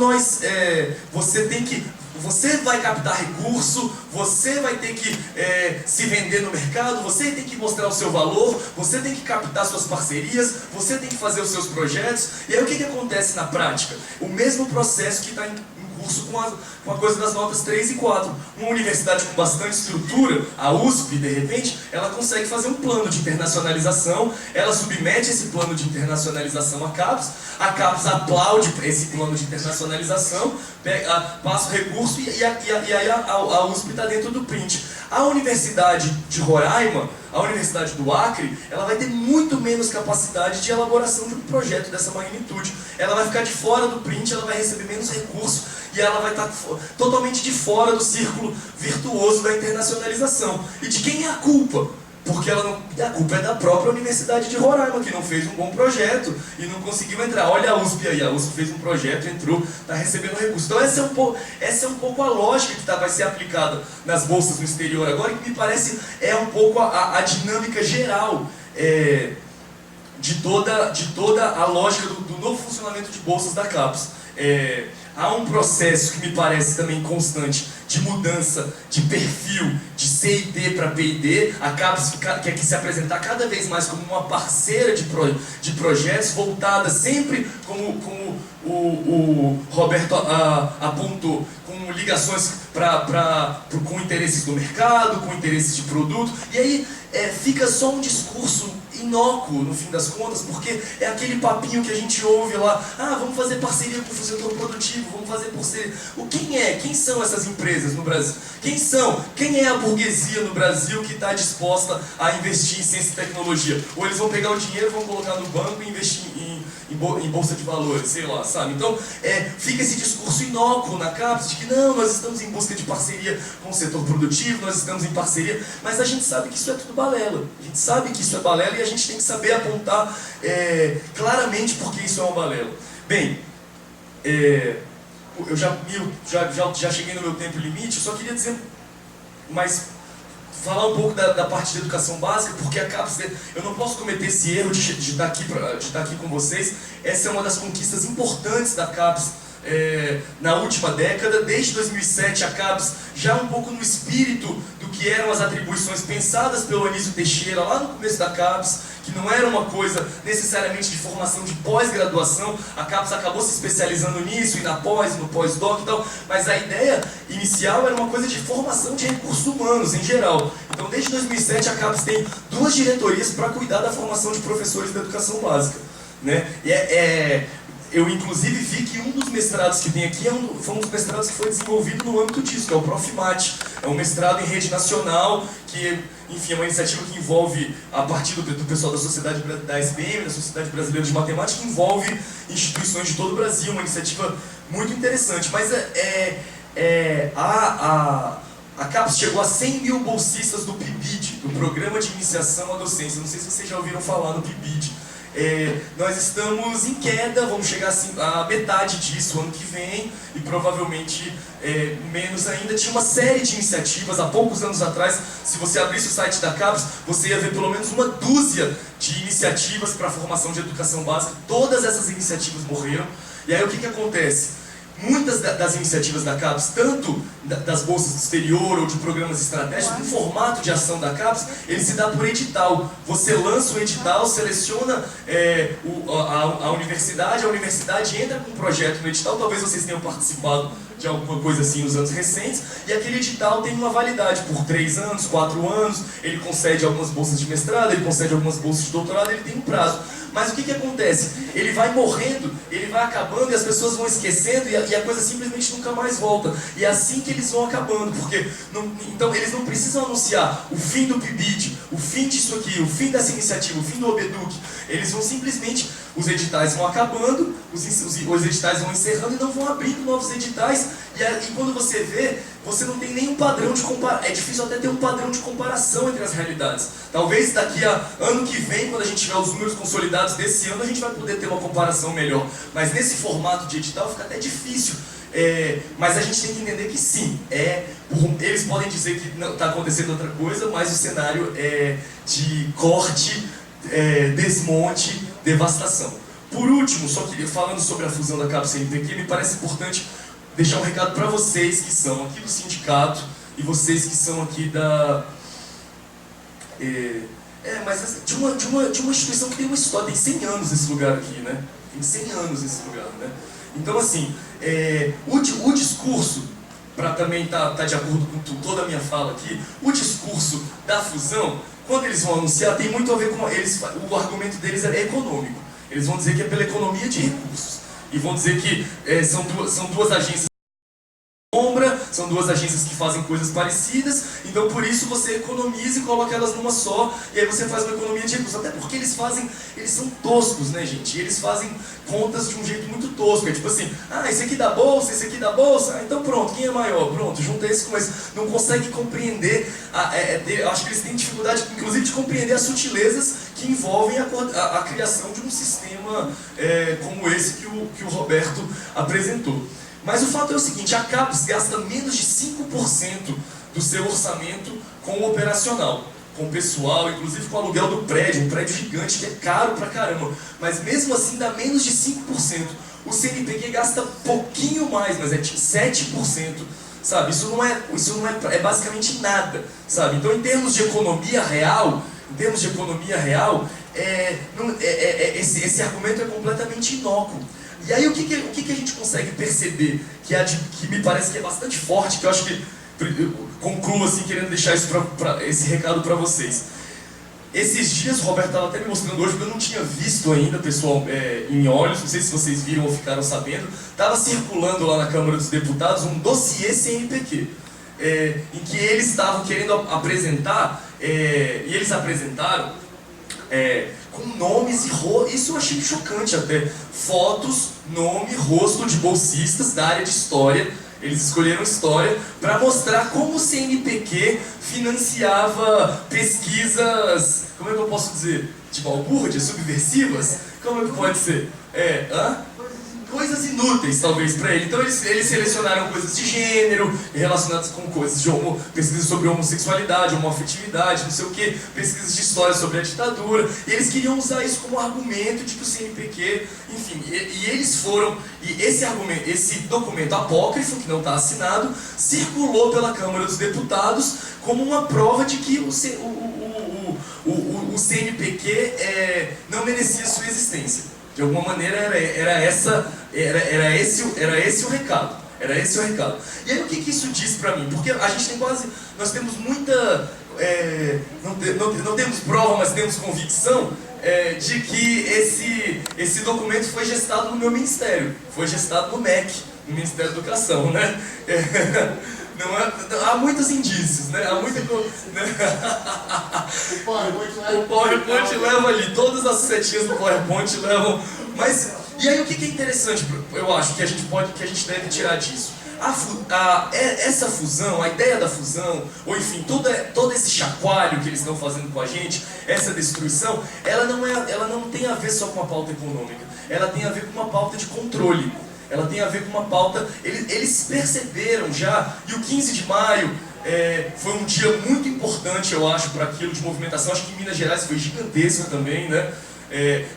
você vai captar recurso, você vai ter que se vender no mercado, você tem que mostrar o seu valor, você tem que captar suas parcerias, você tem que fazer os seus projetos. E aí o que acontece na prática? O mesmo processo que está em curso com a coisa das notas 3 e 4. Uma universidade com bastante estrutura, a USP, de repente, ela consegue fazer um plano de internacionalização, ela submete esse plano de internacionalização à CAPES aplaude esse plano de internacionalização, passa o recurso e aí a USP está dentro do PRINT. A Universidade de Roraima, a Universidade do Acre, ela vai ter muito menos capacidade de elaboração de um projeto dessa magnitude. Ela vai ficar de fora do PRINT, ela vai receber menos recursos e ela vai estar totalmente de fora do círculo virtuoso da internacionalização. E de quem é a culpa? Porque a culpa é da própria Universidade de Roraima, que não fez um bom projeto e não conseguiu entrar. Olha a USP aí, a USP fez um projeto, entrou, está recebendo recursos. Então essa é um pouco a lógica que vai ser aplicada nas bolsas no exterior agora, e que me parece um pouco a dinâmica geral de toda a lógica do novo funcionamento de bolsas da CAPES. Há um processo que me parece também constante de mudança de perfil de C&D para P&D. A CAPES quer se apresentar cada vez mais como uma parceira de projetos, voltada sempre, como o Roberto apontou, com ligações com interesses do mercado, com interesses de produto. E aí fica só um discurso inócuo, no fim das contas, porque é aquele papinho que a gente ouve lá: vamos fazer parceria com o setor produtivo, vamos fazer parceria. Quem são essas empresas no Brasil? Quem é a burguesia no Brasil que está disposta a investir em ciência e tecnologia? Ou eles vão pegar o dinheiro, vão colocar no banco e investir em bolsa de valores, sei lá, sabe? Então, fica esse discurso inócuo na CAPES de que não, nós estamos em busca de parceria com o setor produtivo, nós estamos em parceria, mas a gente sabe que isso é tudo balela. A gente sabe que isso é balela e a gente tem que saber apontar claramente por que isso é uma balela. Bem, eu já cheguei no meu tempo limite, eu só queria dizer falar um pouco da parte de educação básica, porque a CAPES, eu não posso cometer esse erro de estar aqui com vocês. Essa é uma das conquistas importantes da CAPES na última década. Desde 2007, a CAPES, já um pouco no espírito do que eram as atribuições pensadas pelo Anísio Teixeira lá no começo da CAPES, que não era uma coisa necessariamente de formação de pós-graduação. A CAPES acabou se especializando nisso, e na pós, no pós-doc e tal, mas a ideia inicial era uma coisa de formação de recursos humanos em geral. Então, desde 2007, a CAPES tem 2 diretorias para cuidar da formação de professores da educação básica. né? Eu inclusive vi que um dos mestrados que tem aqui foi um dos mestrados que foi desenvolvido no âmbito disso, que é o Profimate. É um mestrado em rede nacional, que, enfim, é uma iniciativa que envolve, a partir do pessoal da Sociedade da SBM, da Sociedade Brasileira de Matemática, que envolve instituições de todo o Brasil, uma iniciativa muito interessante. Mas a CAPES chegou a 100 mil bolsistas do PIBID, do Programa de Iniciação à Docência. Não sei se vocês já ouviram falar no PIBID. Nós estamos em queda, vamos chegar assim, a metade disso ano que vem, e provavelmente menos ainda. Tinha uma série de iniciativas há poucos anos atrás. Se você abrisse o site da CAPES, você ia ver pelo menos uma dúzia de iniciativas para a formação de educação básica. Todas essas iniciativas morreram. E aí o que acontece? Muitas das iniciativas da CAPES, tanto das bolsas do exterior ou de programas estratégicos, o formato de ação da CAPES, ele se dá por edital. Você lança o edital, seleciona a universidade entra com um projeto no edital, talvez vocês tenham participado de alguma coisa assim nos anos recentes, e aquele edital tem uma validade por 3 anos, 4 anos, ele concede algumas bolsas de mestrado, ele concede algumas bolsas de doutorado, ele tem um prazo. Mas o que acontece? Ele vai morrendo, ele vai acabando e as pessoas vão esquecendo e a coisa simplesmente nunca mais volta. E é assim que eles vão acabando, porque então eles não precisam anunciar o fim do PIBID, o fim disso aqui, o fim dessa iniciativa, o fim do Obeduc. Eles vão simplesmente, os editais vão acabando, os editais vão encerrando e não vão abrindo novos editais. E quando você vê, você não tem nenhum padrão de comparação. É difícil até ter um padrão de comparação entre as realidades. Talvez daqui a ano que vem, quando a gente tiver os números consolidados desse ano, a gente vai poder ter uma comparação melhor. Mas nesse formato de edital fica até difícil. Mas a gente tem que entender que sim, eles podem dizer que está acontecendo outra coisa, mas o cenário é de corte, desmonte, devastação. Por último, só queria, falando sobre a fusão da CAPES-CNPq, me parece importante deixar um recado para vocês que são aqui do sindicato e vocês que são aqui de uma instituição que tem uma história, tem 100 anos esse lugar aqui, né? Tem 100 anos esse lugar, né? Então, assim, o discurso, para também estar de acordo com toda a minha fala aqui, o discurso da fusão, quando eles vão anunciar, tem muito a ver com o argumento deles é econômico. Eles vão dizer que é pela economia de recursos. E vão dizer que são duas agências são duas agências que fazem coisas parecidas, então por isso você economiza e coloca elas numa só, e aí você faz uma economia de recursos. Até porque eles são toscos, né, gente? E eles fazem contas de um jeito muito tosco. É tipo assim, esse aqui dá bolsa, esse aqui dá bolsa, então pronto, quem é maior? Pronto, junta esse com esse. Não consegue compreender, eu acho que eles têm dificuldade, inclusive, de compreender as sutilezas que envolvem a criação de um sistema como esse que o Roberto apresentou. Mas o fato é o seguinte, a CAPES gasta menos de 5% do seu orçamento com o operacional, com o pessoal, inclusive com o aluguel do prédio, um prédio gigante que é caro pra caramba, mas mesmo assim dá menos de 5%. O CNPq gasta pouquinho mais, mas é tipo 7%, sabe? Isso não é basicamente nada, sabe? Então, em termos de economia real, esse argumento é completamente inócuo. E aí o que a gente consegue perceber, que me parece que é bastante forte, que eu acho que eu concluo assim, querendo deixar esse recado para vocês. Esses dias, o Roberto estava até me mostrando hoje, porque eu não tinha visto ainda, pessoal, em olhos, não sei se vocês viram ou ficaram sabendo, estava circulando lá na Câmara dos Deputados um dossiê CNPq, em que eles estavam querendo apresentar, e eles apresentaram com nomes e rostos, isso eu achei chocante até, fotos, nome, rosto de bolsistas da área de História. Eles escolheram História para mostrar como o CNPq financiava pesquisas, como é que eu posso dizer, de balbúrdia, subversivas? Como é que pode ser? Coisas inúteis, talvez, para ele. Então eles selecionaram coisas de gênero, relacionadas com coisas de pesquisas sobre homossexualidade, homoafetividade, não sei o que, pesquisas de história sobre a ditadura, e eles queriam usar isso como argumento de que o CNPq, enfim, e eles foram, e esse documento apócrifo, que não está assinado, circulou pela Câmara dos Deputados como uma prova de que o CNPq não merecia sua existência. De alguma maneira era esse o recado. E aí o que isso diz pra mim? Porque nós temos muita... não temos prova, mas temos convicção de que esse documento foi gestado no meu ministério, foi gestado no MEC, no Ministério da Educação, né? Há muitos indícios, né? Há muita coisa. O PowerPoint leva ali, todas as setinhas do PowerPoint levam. Mas, e aí o que é interessante, eu acho, que a gente deve tirar disso? Essa fusão, a ideia da fusão, ou enfim, todo esse chacoalho que eles estão fazendo com a gente, essa destruição, ela não tem a ver só com a pauta econômica, ela tem a ver com uma pauta de controle. Ela tem a ver com uma pauta, eles perceberam já, e o 15 de maio foi um dia muito importante, eu acho, para aquilo de movimentação. Acho que em Minas Gerais foi gigantesco também, né?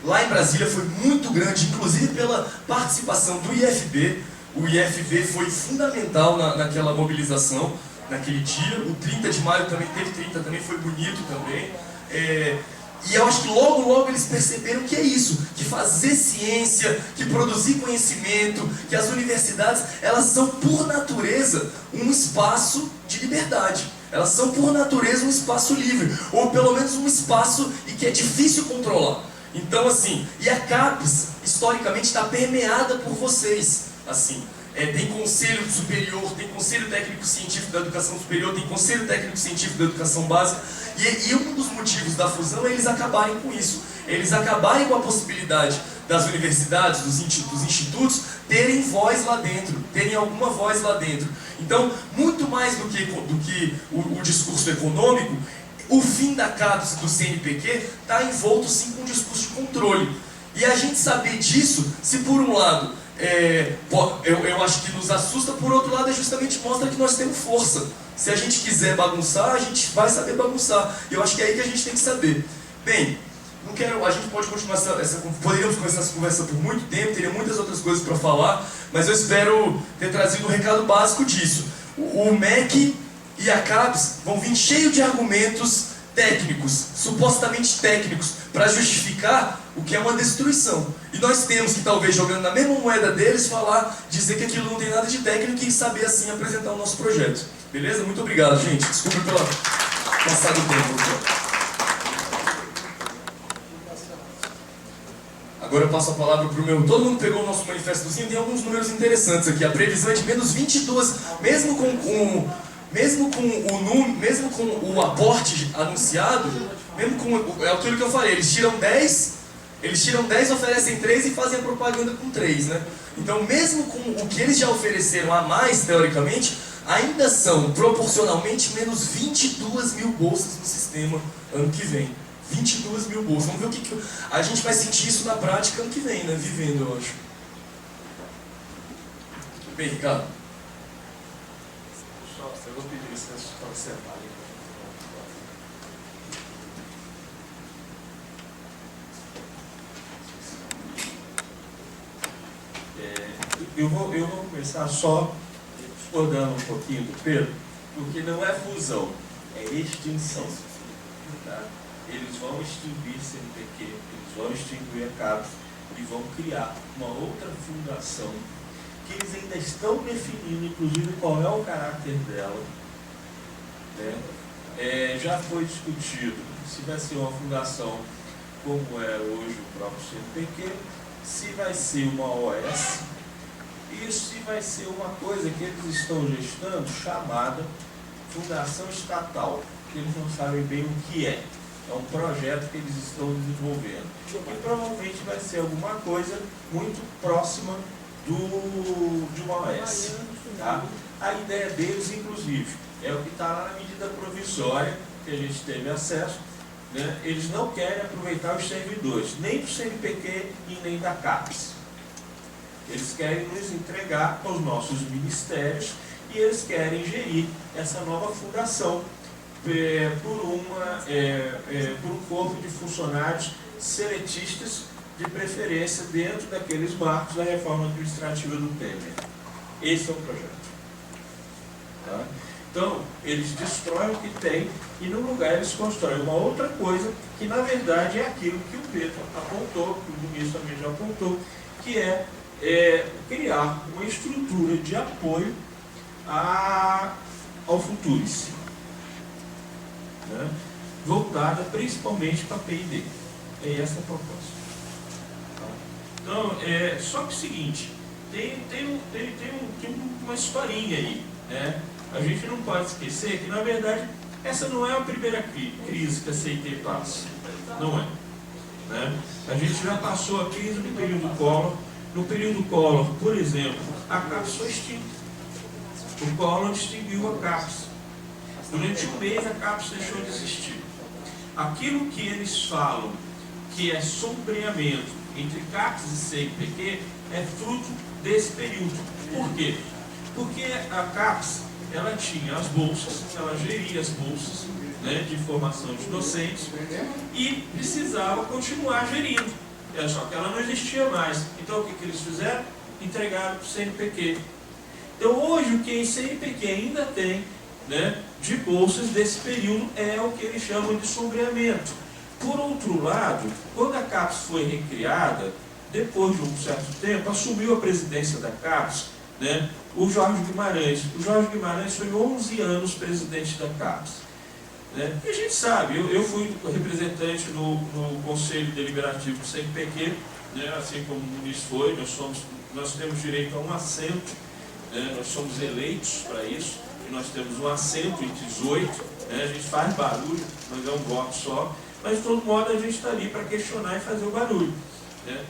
Lá em Brasília foi muito grande, inclusive pela participação do IFB. O IFB foi fundamental naquela mobilização, naquele dia. O 30 de maio também teve 30, também foi bonito também. E eu acho que logo eles perceberam que é isso, que fazer ciência, que produzir conhecimento, que as universidades, elas são por natureza um espaço de liberdade. Elas são por natureza um espaço livre, ou pelo menos um espaço e que é difícil controlar. Então assim, e a CAPES, historicamente, está permeada por vocês, assim. Tem conselho superior, tem conselho técnico-científico da educação superior, tem conselho técnico-científico da educação básica, e um dos motivos da fusão é eles acabarem com isso, eles acabarem com a possibilidade das universidades, dos institutos, terem voz lá dentro, terem alguma voz lá dentro. Então, muito mais do que o discurso econômico, o fim da CAPES do CNPq está envolto sim com um discurso de controle. E a gente saber disso, se por um lado eu acho que nos assusta, por outro lado justamente mostra que nós temos força. Se a gente quiser bagunçar, a gente vai saber bagunçar. E eu acho que é aí que a gente tem que saber. Bem, a gente pode continuar poderíamos começar essa conversa por muito tempo, teria muitas outras coisas para falar, mas eu espero ter trazido um recado básico disso. O MEC e a CAPES vão vir cheio de argumentos técnicos, supostamente técnicos, para justificar o que é uma destruição. E nós temos que, talvez, jogando na mesma moeda deles, dizer que aquilo não tem nada de técnico e saber, assim, apresentar o nosso projeto. Beleza? Muito obrigado, gente. Desculpa pela passada do tempo. Agora eu passo a palavra para o meu... Todo mundo pegou o nosso manifestozinho, tem alguns números interessantes aqui. A previsão é de menos 22, mesmo com o aporte anunciado, é aquilo que eu falei, eles tiram 10, oferecem 3 e fazem a propaganda com 3, né? Então, mesmo com o que eles já ofereceram a mais, teoricamente, ainda são, proporcionalmente, menos 22 mil bolsas no sistema ano que vem. 22 mil bolsas. Vamos ver o que a gente vai sentir isso na prática ano que vem, né? Vivendo, eu acho. Bem, Ricardo. Eu vou pedir licença para sentar ali. Eu vou começar só discordando um pouquinho do Pedro, porque não é fusão, é extinção. Tá? Eles vão extinguir CNPq, eles vão extinguir a CAPES e vão criar uma outra fundação que eles ainda estão definindo, inclusive, qual é o caráter dela. Né? Já foi discutido se vai ser uma fundação como é hoje o próprio CNPq, se vai ser uma OS, e se vai ser uma coisa que eles estão gestando chamada Fundação Estatal, que eles não sabem bem o que é. É um projeto que eles estão desenvolvendo. E provavelmente vai ser alguma coisa muito próxima de uma OS. Tá? A ideia deles, inclusive, é o que está lá na medida provisória, que a gente teve acesso. Né? Eles não querem aproveitar os servidores, nem do CNPq e nem da CAPES. Eles querem nos entregar aos nossos ministérios e eles querem gerir essa nova fundação por um corpo de funcionários seletistas, de preferência dentro daqueles marcos da reforma administrativa do Temer. Esse é o projeto. Tá? Então, eles destroem o que tem e no lugar eles constroem uma outra coisa que na verdade é aquilo que o Pedro apontou, que o ministro também já apontou, que é criar uma estrutura de apoio ao Futurice. né, voltada principalmente para P&D. É essa a proposta. Tá? Então, só que é o seguinte, tem uma historinha aí, né? A gente não pode esquecer que, na verdade, essa não é a primeira crise que a CIT passa. Não é. Né? A gente já passou a crise no período Collor. No período Collor, por exemplo, a CAPES foi extinta. O Collor extinguiu a CAPES. Durante um mês a CAPES deixou de existir. Aquilo que eles falam que é sombreamento entre CAPES e CNPq é fruto desse período. Por quê? Porque a CAPES, ela tinha as bolsas, ela geria as bolsas, né, de formação de docentes e precisava continuar gerindo. Só que ela não existia mais. Então o que eles fizeram? Entregaram para o CNPq. Então hoje o que a CNPq ainda tem, né, de bolsas desse período é o que eles chamam de sombreamento. Por outro lado, quando a CAPES foi recriada, depois de um certo tempo, assumiu a presidência da CAPES, né, o Jorge Guimarães. O Jorge Guimarães foi 11 anos presidente da CAPES. Né? E a gente sabe, eu fui representante no Conselho Deliberativo do CNPq, né, assim como o Muniz foi, nós temos direito a um assento, né, nós somos eleitos para isso, e nós temos um assento em 18, né, a gente faz barulho, mas é um voto só, mas de todo modo a gente está ali para questionar e fazer o barulho. Né?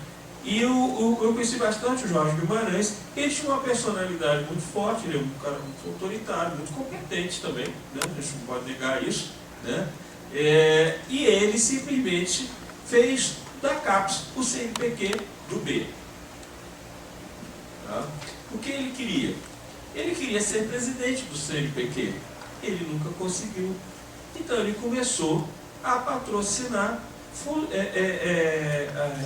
E eu conheci bastante o Jorge Guimarães. Ele tinha uma personalidade muito forte, ele é um cara muito autoritário, muito competente também, né? A gente não pode negar isso, né? E ele simplesmente fez da CAPES o CNPq do B. Tá? O que ele queria? Ele queria ser presidente do CNPq. Ele nunca conseguiu. Então ele começou a patrocinar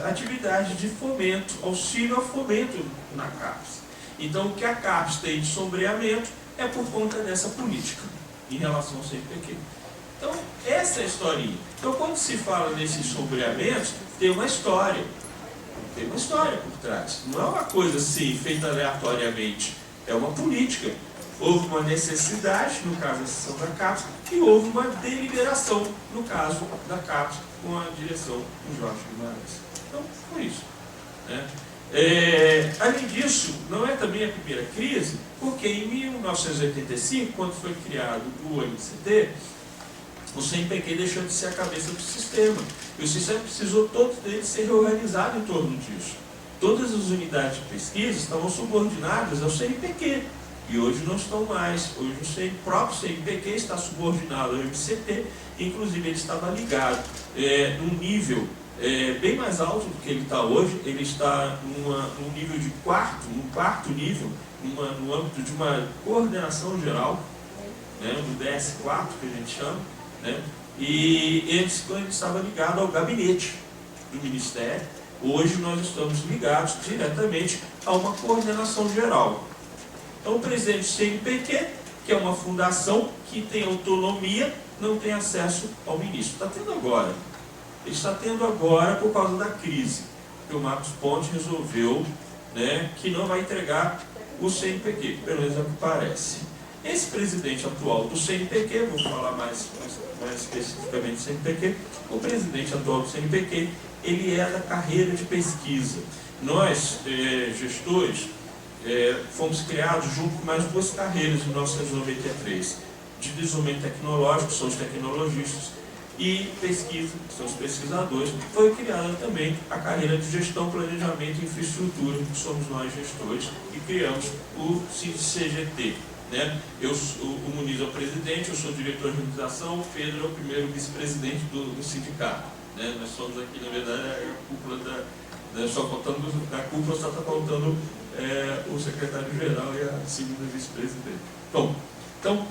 atividade de fomento, auxílio ao fomento na CAPES. Então o que a CAPES tem de sombreamento é por conta dessa política em relação ao CNPq. Então essa é a historinha. Então quando se fala nesses sombreamentos, tem uma história por trás. Não é uma coisa assim feita aleatoriamente, é uma política. Houve uma necessidade, no caso da sessão da CAPES, e houve uma deliberação, no caso da CAPES, com a direção do Jorge Guimarães. Então, foi isso. Né? Além disso, não é também a primeira crise, porque em 1985, quando foi criado o MCT, o CNPq deixou de ser a cabeça do sistema. E o sistema precisou todo dele ser reorganizado em torno disso. Todas as unidades de pesquisa estavam subordinadas ao CNPq. E hoje não estão mais. Hoje o próprio CNPq está subordinado ao MCT, inclusive ele estava ligado num nível bem mais alto do que ele está hoje. Ele está num nível de num quarto nível, no âmbito de uma coordenação geral, né, no DS4 que a gente chama, né, e ele estava ligado ao gabinete do Ministério. Hoje nós estamos ligados diretamente a uma coordenação geral. Então o presidente do CNPq, que é uma fundação que tem autonomia, não tem acesso ao ministro. Está tendo agora. Ele está tendo agora por causa da crise, que o Marcos Pontes resolveu, né, que não vai entregar o CNPq, pelo menos é o que parece. Esse presidente atual do CNPq, vou falar mais especificamente do CNPq, o presidente atual do CNPq, ele é da carreira de pesquisa. Nós, gestores, fomos criados junto com mais duas carreiras em 1993, de desenvolvimento tecnológico, que são os tecnologistas, e pesquisa, que são os pesquisadores. Foi criada também a carreira de gestão, planejamento e infraestrutura, que somos nós gestores, e criamos o CGT. Né? O Muniz é o presidente, eu sou o diretor de organização, o Pedro é o primeiro vice-presidente do sindicato. Né? Nós somos aqui, na verdade, a cúpula só faltando da cúpula, só está faltando o secretário-geral e a segunda vice-presidente. Bom, então,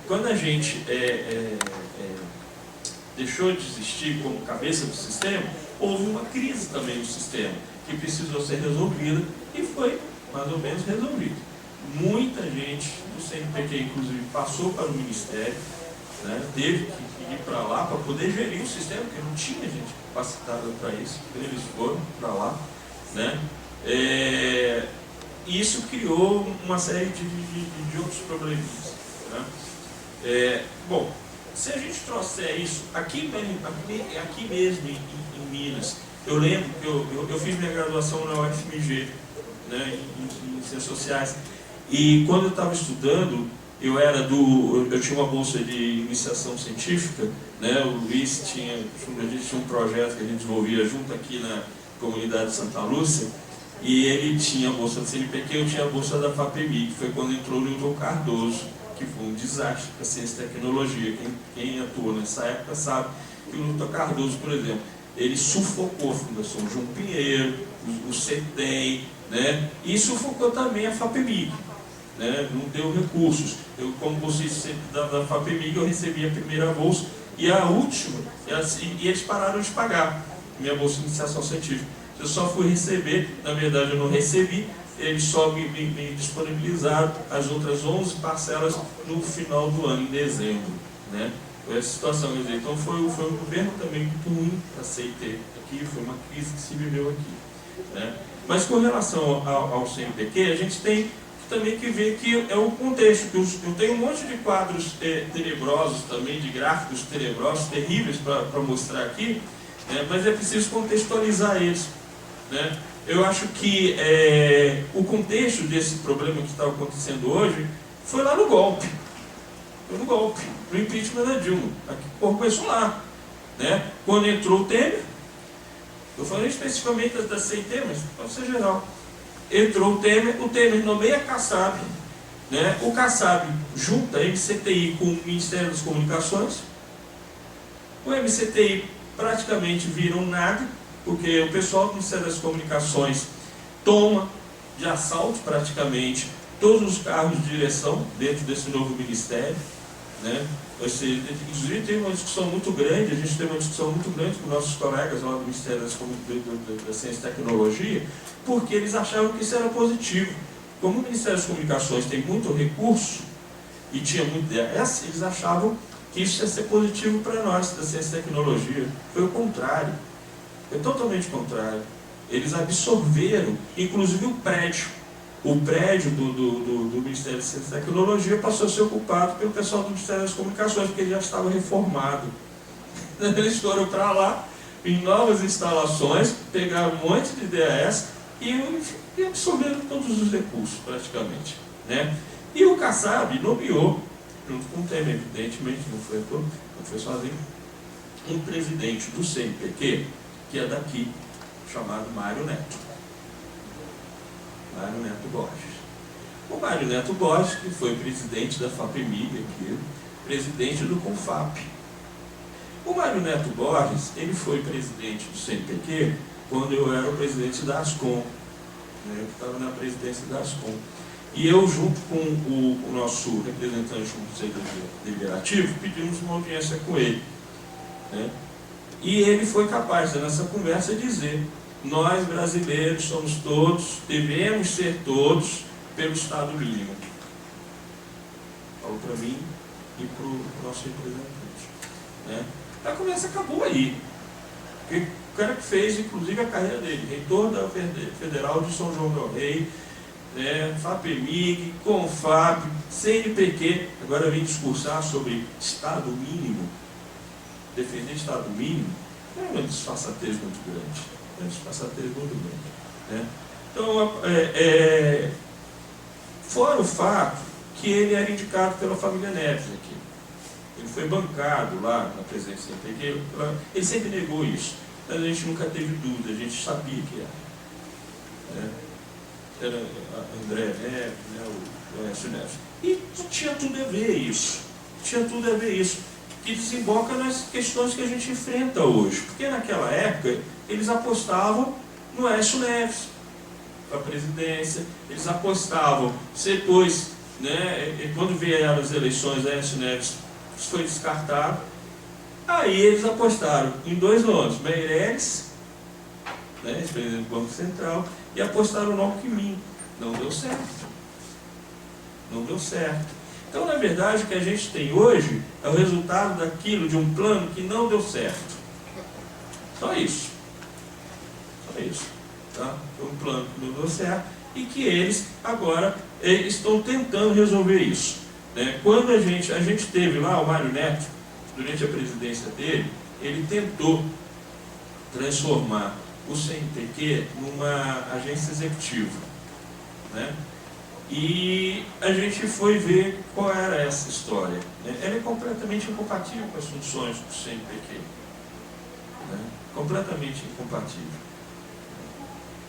quando a gente deixou de existir como cabeça do sistema, houve uma crise também do sistema, que precisou ser resolvida e foi mais ou menos resolvida. Muita gente do CNPq, inclusive, passou para o Ministério, né, teve que ir para lá para poder gerir o sistema, porque não tinha gente capacitada para isso, eles foram para lá. Né? E isso criou uma série de outros problemas. Né? Bom, se a gente trouxer isso aqui mesmo em Minas, eu lembro que eu fiz minha graduação na UFMG, né, em Ciências Sociais, e quando eu estava estudando, eu tinha uma bolsa de iniciação científica, né, o Luiz a gente tinha um projeto que a gente desenvolvia junto aqui na comunidade de Santa Lúcia, e ele tinha a bolsa do CNPq, eu tinha a bolsa da FAPEMIG, que foi quando entrou o Newton Cardoso, que foi um desastre para a ciência e tecnologia. Quem atuou nessa época sabe que o Newton Cardoso, por exemplo, ele sufocou a Fundação João Pinheiro, o CETEM, né, e sufocou também a FAPEMIG, né, não deu recursos. Eu, como bolsista da FAPEMIG, eu recebi a primeira bolsa e a última, e eles pararam de pagar minha bolsa de iniciação científica. Eu só fui receber, na verdade eu não recebi, eles só me disponibilizaram as outras 11 parcelas no final do ano, em dezembro, né? Foi essa situação, quer dizer, então foi um governo também muito ruim para a CIT aqui, foi uma crise que se viveu aqui, né? Mas com relação ao CNPq, a gente tem também que ver que é o contexto, que eu tenho um monte de quadros tenebrosos também, de gráficos tenebrosos, terríveis para mostrar aqui, né? Mas é preciso contextualizar eles, né? Eu acho que o contexto desse problema que está acontecendo hoje foi lá no golpe. Foi no golpe, no impeachment da Dilma. Aqui começou lá, né? Quando entrou o Temer, eu falei especificamente da CIT, mas pode ser geral. Entrou o Temer nomeia a Kassab, né? O Kassab junta a MCTI com o Ministério das Comunicações. O MCTI praticamente vira um nada, porque o pessoal do Ministério das Comunicações toma de assalto praticamente todos os cargos de direção dentro desse novo ministério, né? Inclusive tem uma discussão muito grande, a gente tem uma discussão muito grande com nossos colegas lá do Ministério da Ciência e Tecnologia, porque eles achavam que isso era positivo. Como o Ministério das Comunicações tem muito recurso e tinha muito DS, eles achavam que isso ia ser positivo para nós da Ciência e Tecnologia. Foi o contrário. É totalmente contrário. Eles absorveram, inclusive o prédio do Ministério da Ciência e Tecnologia passou a ser ocupado pelo pessoal do Ministério das Comunicações, porque ele já estava reformado. Eles foram para lá, em novas instalações, pegaram um monte de DAS e absorveram todos os recursos, praticamente, né? E o Kassab nomeou, junto com o Temer, evidentemente, não foi sozinho, um presidente do CNPq, que é daqui, chamado Mário Neto. Mário Neto Borges. O Mário Neto Borges, que foi presidente da FAPEMIG aqui, presidente do CONFAP. O Mário Neto Borges, ele foi presidente do CNPq quando eu era o presidente da ASCOM, né? Eu estava na presidência da ASCOM. E eu, junto com o nosso representante do Conselho Deliberativo, pedimos uma audiência com ele, né? E ele foi capaz, nessa conversa, de dizer: nós brasileiros somos todos, devemos ser todos, pelo Estado mínimo. Falou para mim e para o nosso representante, né? A conversa acabou aí. Porque o cara que fez, inclusive, a carreira dele, reitor da Federal de São João del Rei, né, FAPEMIG, CONFAP, CNPq, agora vem discursar sobre Estado mínimo. Defender Estado mínimo é uma disfarçatez muito grande. É uma disfarçatez muito grande, né? Então, fora o fato que ele era indicado pela família Neves aqui. Ele foi bancado lá na presidência do CNPq, ele sempre negou isso, mas a gente nunca teve dúvida, a gente sabia que era. Né? Era André Neves, né, o Laércio Neves. E tinha tudo a ver isso. Tinha tudo a ver isso. Que desemboca nas questões que a gente enfrenta hoje. Porque naquela época, eles apostavam no Laércio Neves para a presidência, eles apostavam, depois, né, quando vieram as eleições, Laércio Neves foi descartado, aí eles apostaram em dois nomes, Meirelles, né, ex-presidente do Banco Central, e apostaram no Alckmin. Não deu certo. Não deu certo. Então, na verdade, o que a gente tem hoje é o resultado daquilo, de um plano que não deu certo. Só isso. Só isso. Tá? Foi um plano que não deu certo e que eles agora estão tentando resolver isso. né? Quando a gente teve lá o Mário Neto, durante a presidência dele, ele tentou transformar o CNPq numa agência executiva, né? E a gente foi ver qual era essa história, né? Ela é completamente incompatível com as funções do CNPq, né? Completamente incompatível.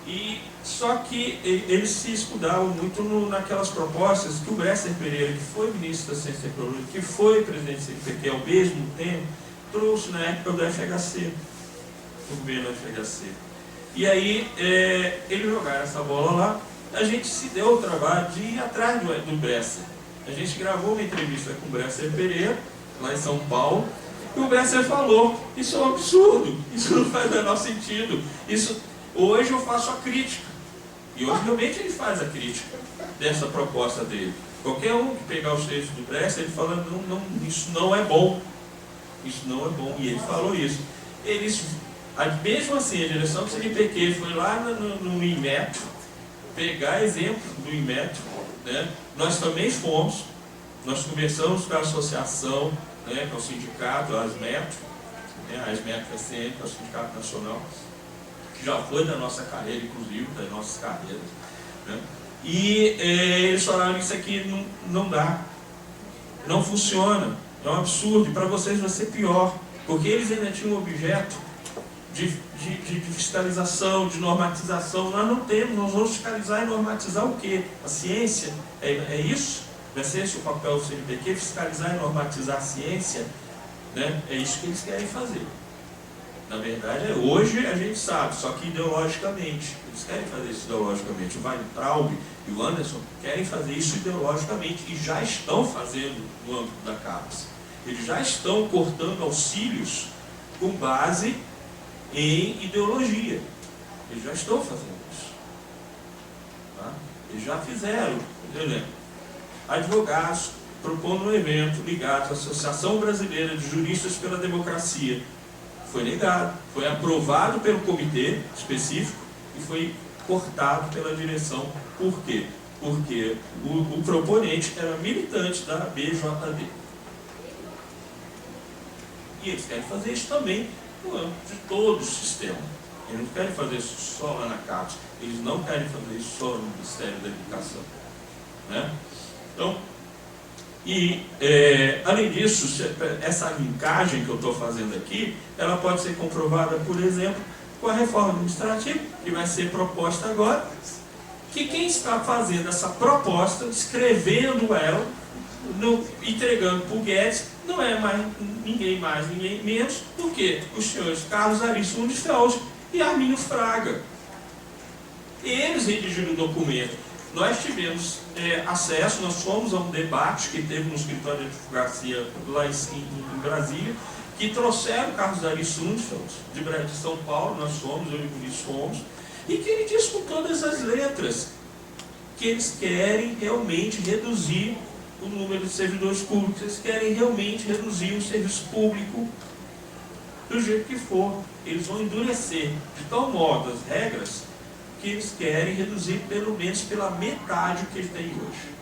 E só que eles se escudavam muito naquelas propostas que o Bresser Pereira, que foi ministro da Ciência e Tecnologia, que foi presidente do CNPq ao mesmo tempo, trouxe na época do FHC, do governo FHC. E aí eles jogaram essa bola lá. A gente se deu o trabalho de ir atrás do Bresser. A gente gravou uma entrevista com o Bresser Pereira, lá em São Paulo, e o Bresser falou: isso é um absurdo, isso não faz o menor sentido. Hoje eu faço a crítica. E hoje realmente ele faz a crítica dessa proposta dele. Qualquer um que pegar os textos do Bresser, ele fala: não, isso não é bom. Isso não é bom. E ele falou isso. Mesmo assim, a direção do CNPq foi lá no Inmetro, pegar exemplo do Inmetro, né? Nós também fomos, nós conversamos com a associação, né, com o sindicato, a ASMETRO, né, a ASMETRO SCN, que é o Sindicato Nacional, que já foi da nossa carreira, inclusive, das nossas carreiras, né? E eles falaram: isso aqui não dá, não funciona, é um absurdo, e para vocês vai ser pior, porque eles ainda tinham um objeto de fiscalização, de normatização. Nós não temos, nós vamos fiscalizar e normatizar o quê? A ciência? É isso? Vai ser esse o papel do CNPq, fiscalizar e normatizar a ciência? Né? É isso que eles querem fazer. Na verdade, hoje a gente sabe, só que ideologicamente. Eles querem fazer isso ideologicamente. O Weintraub e o Anderson querem fazer isso ideologicamente e já estão fazendo no âmbito da CAPES. Eles já estão cortando auxílios com base em ideologia. Eles já estão fazendo isso. Tá? Eles já fizeram, por exemplo, advogados propondo um evento ligado à Associação Brasileira de Juristas pela Democracia. Foi negado, foi aprovado pelo comitê específico e foi cortado pela direção. Por quê? Porque o proponente era militante da BJD. E eles querem fazer isso também no âmbito de todo o sistema. Eles não querem fazer isso só lá na CAPES, eles não querem fazer isso só no Ministério da Educação, né? Então, além disso, essa linkagem que eu estou fazendo aqui, ela pode ser comprovada, por exemplo, com a reforma administrativa, que vai ser proposta agora, que quem está fazendo essa proposta, escrevendo ela, entregando para o Guedes, não é ninguém mais, ninguém menos do que os senhores Carlos Arisson de Feld e Arminio Fraga. Eles redigiram o documento. Nós tivemos acesso, nós fomos a um debate que teve no escritório de advocacia lá em Brasília, que trouxeram Carlos Arisson de São Paulo, nós fomos, eu e o Luiz fomos, e que ele disse com todas as letras que eles querem realmente reduzir o número de servidores públicos, eles querem realmente reduzir o serviço público do jeito que for. Eles vão endurecer de tal modo as regras que eles querem reduzir pelo menos pela metade o que eles têm hoje.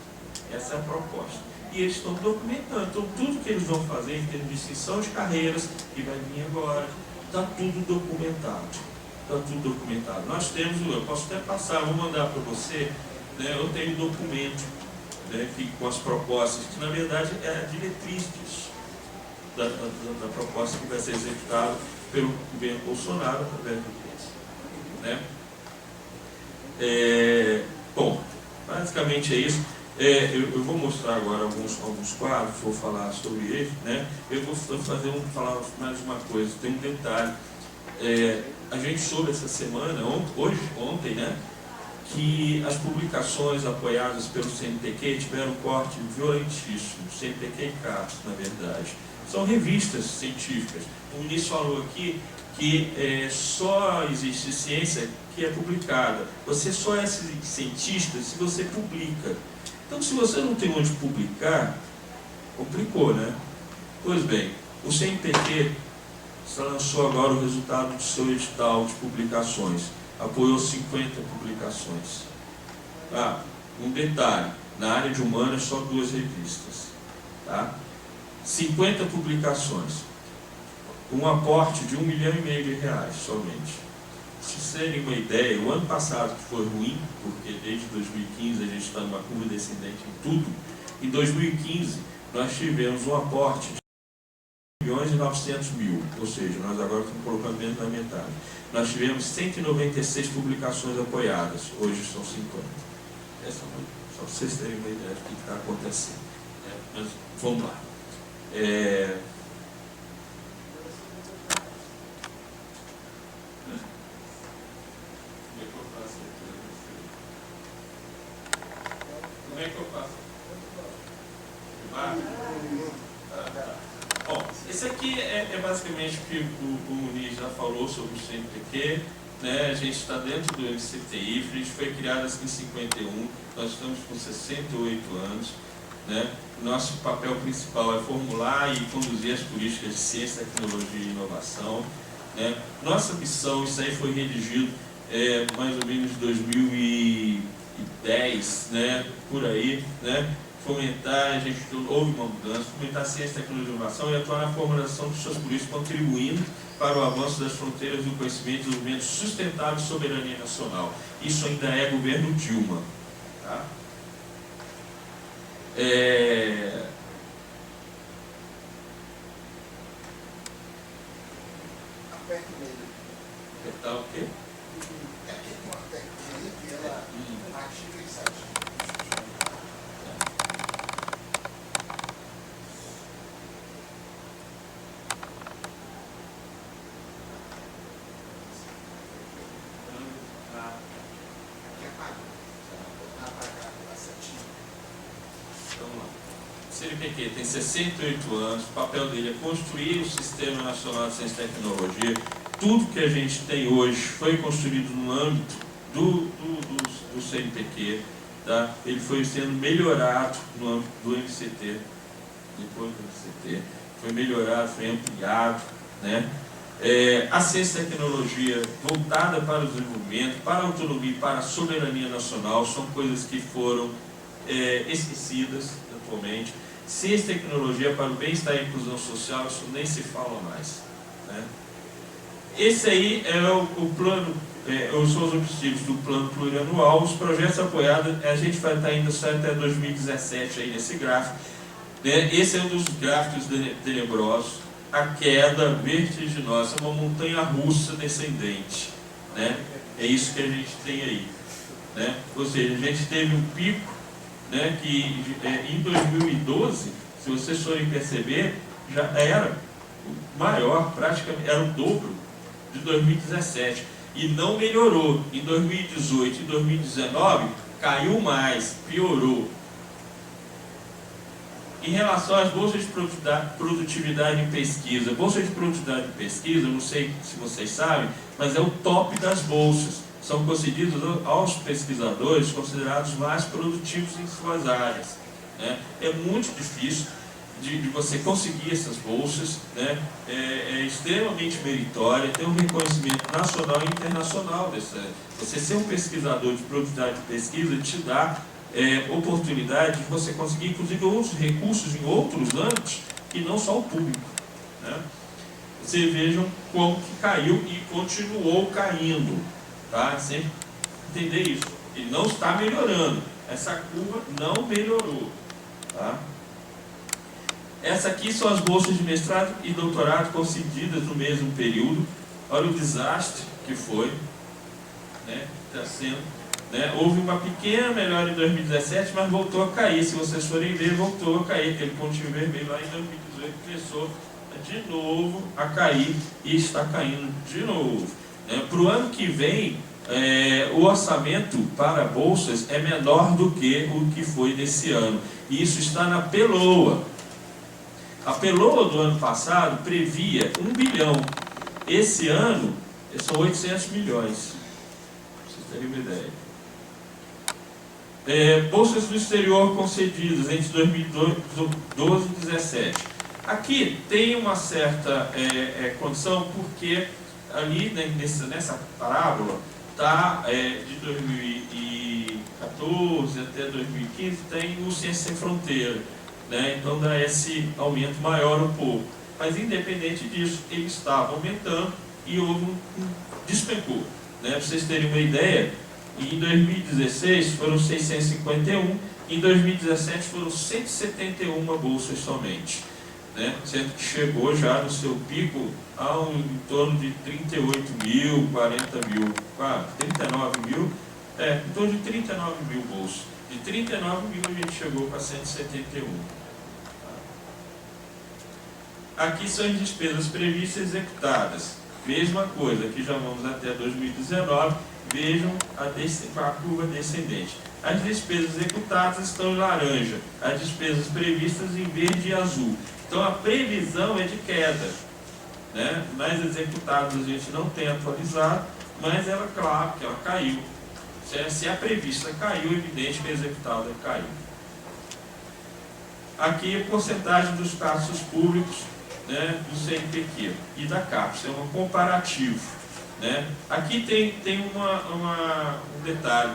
Essa é a proposta. E eles estão documentando. Então, tudo que eles vão fazer em termos de extinção de carreiras, que vai vir agora, está tudo documentado. Está tudo documentado. Nós temos, eu posso até passar, vou mandar para você, né, eu tenho um documento, né, com as propostas, que na verdade é a diretriz disso, da proposta que vai ser executada pelo governo Bolsonaro através do PES, né? Bom, basicamente é isso. Eu vou mostrar agora alguns quadros, vou falar sobre eles, né? Eu vou falar mais uma coisa, tem um detalhe. A gente soube essa semana, ontem, né, que as publicações apoiadas pelo CNPq tiveram um corte violentíssimo, CNPq e CAPES, na verdade. São revistas científicas. O ministro falou aqui que só existe ciência que é publicada. Você só é cientista se você publica. Então, se você não tem onde publicar, complicou, né? Pois bem, o CNPq lançou agora o resultado do seu edital de publicações. Apoiou 50 publicações. Um detalhe, na área de humanas só 2 revistas. Tá? 50 publicações, um aporte de R$1,5 milhão somente. Se vocês terem uma ideia, o ano passado, que foi ruim, porque desde 2015 a gente está numa curva descendente em tudo, em 2015 nós tivemos um aporte de R$1.900.000, ou seja, nós agora estamos colocando menos da metade. Nós tivemos 196 publicações apoiadas, hoje são 50. Só para vocês terem uma ideia do que está acontecendo. Mas vamos lá. Como é que eu faço? Bom, esse aqui é basicamente o que o Muniz já falou sobre o CNPq, né? A gente está dentro do MCTI, a gente foi criado em 51, nós estamos com 68 anos, né? Nosso papel principal é formular e conduzir as políticas de ciência, tecnologia e inovação, né? Nossa missão, isso aí foi redigido mais ou menos em 2010, né? Por aí, né? Fomentar, a gente houve uma mudança, fomentar a ciência, tecnologia e inovação e atuar na formulação dos seus políticas, contribuindo para o avanço das fronteiras do conhecimento e desenvolvimento sustentável e soberania nacional. Isso ainda é governo Dilma. Tá? Apertar o quê? É aqui com a tecnologia que ela ativa e desativa. O CNPq tem 68 anos, o papel dele é construir o Sistema Nacional de Ciência e Tecnologia. Tudo que a gente tem hoje foi construído no âmbito do CNPq, tá? Ele foi sendo melhorado no âmbito do MCT, depois do MCT, foi melhorado, foi ampliado, né? A ciência e tecnologia voltada para o desenvolvimento, para a autonomia e para a soberania nacional são coisas que foram esquecidas atualmente. Ciência e tecnologia para o bem-estar e inclusão social, isso nem se fala mais, né? Esse aí é o plano, são os objetivos do plano plurianual. Os projetos apoiados, a gente vai estar indo só até 2017 aí nesse gráfico, né? Esse é um dos gráficos tenebrosos, a queda vertiginosa, uma montanha russa descendente, né? É isso que a gente tem aí, né? Ou seja, a gente teve um pico, né, que em 2012, se vocês forem perceber, já era maior, praticamente era o dobro de 2017 e não melhorou. Em 2018 e 2019 caiu mais, piorou. Em relação às bolsas de produtividade em pesquisa, bolsa de produtividade em pesquisa, não sei se vocês sabem, mas é o top das bolsas. São concedidos aos pesquisadores considerados mais produtivos em suas áreas, né? É muito difícil de você conseguir essas bolsas, né? É extremamente meritória, tem um reconhecimento nacional e internacional dessa. Você ser um pesquisador de produtividade de pesquisa te dá oportunidade de você conseguir, inclusive, outros recursos em outros âmbitos que não só o público, né? Vocês vejam como que caiu e continuou caindo. Tá? Sempre entender isso. Ele não está melhorando. Essa curva não melhorou. Tá? Essa aqui são as bolsas de mestrado e doutorado concedidas no mesmo período. Olha o desastre que foi, né? Está sendo, né? Houve uma pequena melhora em 2017, mas voltou a cair. Se vocês forem ver, voltou a cair. Aquele pontinho vermelho lá em 2018 começou de novo a cair e está caindo de novo. Para o ano que vem, o orçamento para bolsas é menor do que o que foi desse ano. E isso está na PELOA. A PELOA do ano passado previa 1 bilhão. Esse ano, são 800 milhões. Para vocês terem uma ideia. Bolsas do exterior concedidas entre 2012 e 2017. Aqui tem uma certa condição, porque ali, né, nessa parábola, tá, de 2014 até 2015, tem o Ciência Sem Fronteira. né? Então dá esse aumento maior um pouco. Mas independente disso, ele estava aumentando e houve despencou. Né? Para vocês terem uma ideia, em 2016 foram 651, em 2017 foram 171 bolsas somente. Né? Sendo que chegou já no seu pico em torno de 38 mil, 40 mil, 39 mil, em torno de 39 mil bolsas. De 39 mil a gente chegou para 171. Aqui são as despesas previstas e executadas. Mesma coisa, aqui já vamos até 2019, vejam a curva descendente. As despesas executadas estão em laranja, as despesas previstas em verde e azul. Então a previsão é de queda, né? Nas executadas a gente não tem atualizado, mas ela, claro, que ela caiu. Se a prevista caiu, é evidente que a executada caiu. Aqui a porcentagem dos gastos públicos, né, do CNPq e da CAPES, é um comparativo. Né? Aqui tem um detalhe.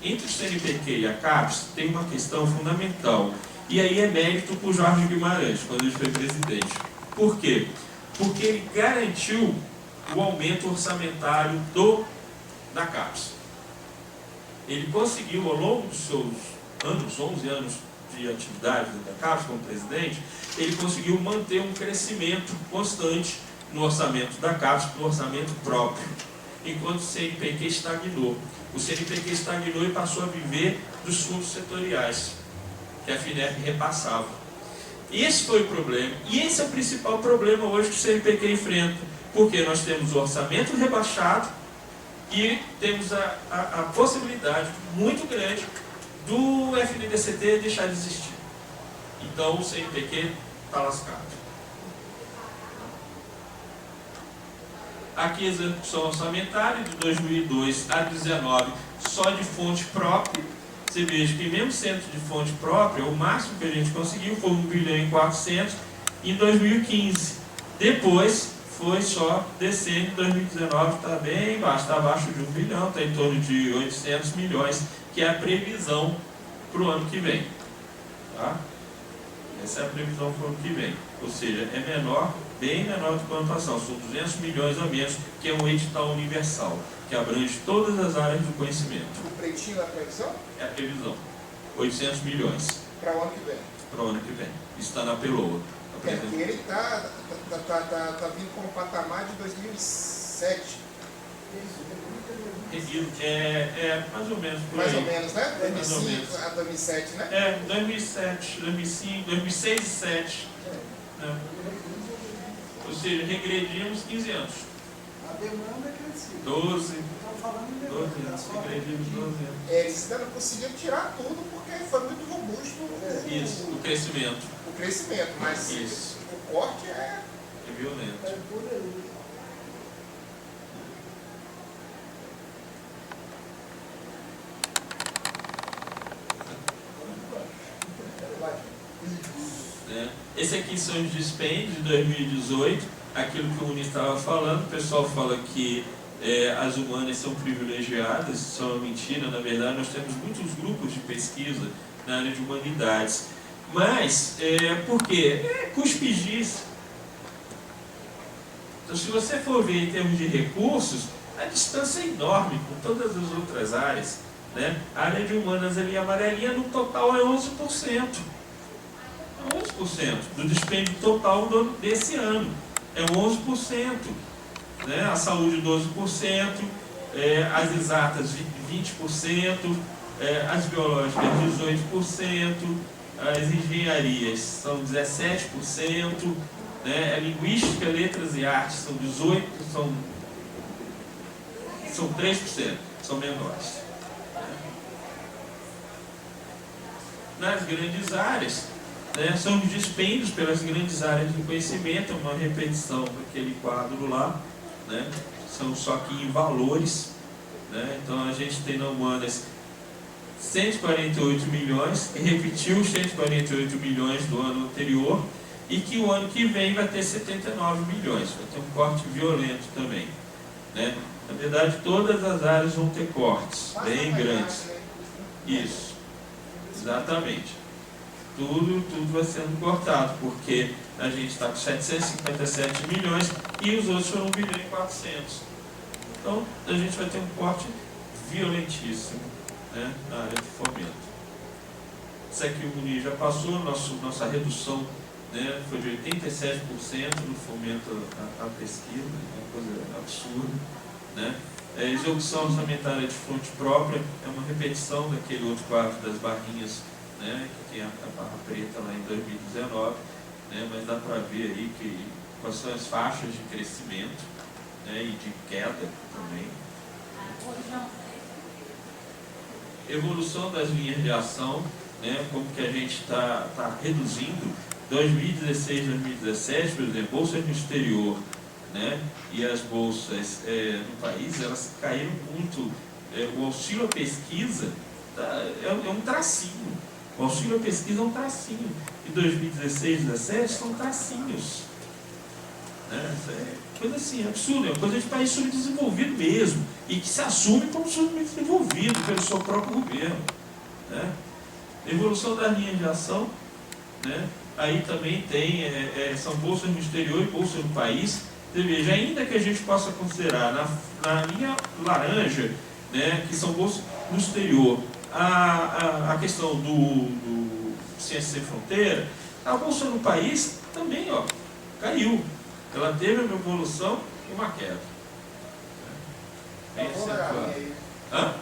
Entre o CNPq e a CAPES tem uma questão fundamental. E aí é mérito para o Jorge Guimarães, quando ele foi presidente. Por quê? Porque ele garantiu o aumento orçamentário da CAPES. Ele conseguiu, ao longo dos seus 11 anos de atividade da CAPES como presidente, ele conseguiu manter um crescimento constante no orçamento da CAPES, no orçamento próprio, enquanto o CNPq estagnou. O CNPq estagnou e passou a viver dos fundos setoriais, que a FINEP repassava. Esse foi o problema, e esse é o principal problema hoje que o CNPq enfrenta, porque nós temos o orçamento rebaixado e temos a possibilidade muito grande do FNDCT deixar de existir. Então o CNPq está lascado. Aqui a execução orçamentária de 2002 a 2019 só de fonte própria. Você veja que mesmo sendo de fonte própria, o máximo que a gente conseguiu foi 1 bilhão e 400 em 2015. Depois foi só descendo em 2019, está bem baixo, está abaixo de 1 bilhão, está em torno de 800 milhões, que é a previsão para o ano que vem. Tá? Essa é a previsão para o ano que vem. Ou seja, é menor, bem menor do que a anotação. São 200 milhões a menos, que é um edital universal, que abrange todas as áreas do conhecimento. O pretinho é a previsão? É a previsão. 800 milhões. Para o ano que vem. Para o ano que vem. Isso está na PELOA. Porque ele está vindo com o patamar de 2007. Mais ou menos por Mais aí. ou menos, né? Mais ou 2005 menos. a 2007, né? 2007, 2005, 2006 e 2007. Né? Ou seja, regredimos 15 anos. A demanda cresceu. 12. Estamos falando de 12 demanda. anos. Regredimos 12 anos. Eles ainda não conseguiram tirar tudo porque foi muito robusto Isso, o crescimento. o crescimento, mas Isso. o corte é... É violento. É por aí. Né? Esse aqui são os dispêndios de 2018, aquilo que o Muniz estava falando. O pessoal fala que as humanas são privilegiadas, isso é uma mentira. Na verdade, nós temos muitos grupos de pesquisa na área de humanidades. Mas, por quê? É cuspigice. Então, se você for ver em termos de recursos, a distância é enorme com todas as outras áreas. Né? A área de humanas ali amarelinha, no total é 11%. 11% do dispêndio total desse ano. É 11%. Né? A saúde 12%, as exatas 20%, as biológicas 18%, as engenharias são 17%, né? A linguística, letras e artes são 18%, são 3%, são menores. Nas grandes áreas, né, são os dispêndios pelas grandes áreas do conhecimento, uma repetição daquele quadro lá, né, são só que em valores. Né, então a gente tem na Humanas 148 milhões, que repetiu os 148 milhões do ano anterior, e que o ano que vem vai ter 79 milhões, vai ter um corte violento também. Né. Na verdade, todas as áreas vão ter cortes bem grandes. Isso, exatamente. tudo vai sendo cortado, porque a gente está com 757 milhões e os outros foram 1 bilhão e 400. Então, a gente vai ter um corte violentíssimo, né, na área de fomento. Isso aqui o Muniz já passou, nossa redução, né, foi de 87% no fomento à pesquisa, uma coisa absurda, né. A execução orçamentária de fonte própria é uma repetição daquele outro quadro das barrinhas, né, que tem a barra preta lá em 2019, né, mas dá para ver aí quais são as faixas de crescimento, né, e de queda também. Evolução das linhas de ação, né, como que a gente está reduzindo. 2016, 2017, por exemplo, bolsas no exterior, né, e as bolsas no país, elas caíram muito. O auxílio à pesquisa é um tracinho. O auxílio à pesquisa é um tracinho. E 2016, 2017 são tracinhos. Né? Isso é coisa assim, absurda, é uma coisa de país subdesenvolvido mesmo, e que se assume como subdesenvolvido pelo seu próprio governo. Né? Evolução das linhas de ação, né? Aí também tem, são bolsas no exterior e bolsas no país. Você veja, ainda que a gente possa considerar na linha laranja, né, que são bolsas no exterior, a questão do Ciência Sem Fronteira, a bolsa no país também caiu. Ela teve uma evolução e uma queda. Vou da galinha aí. Hã?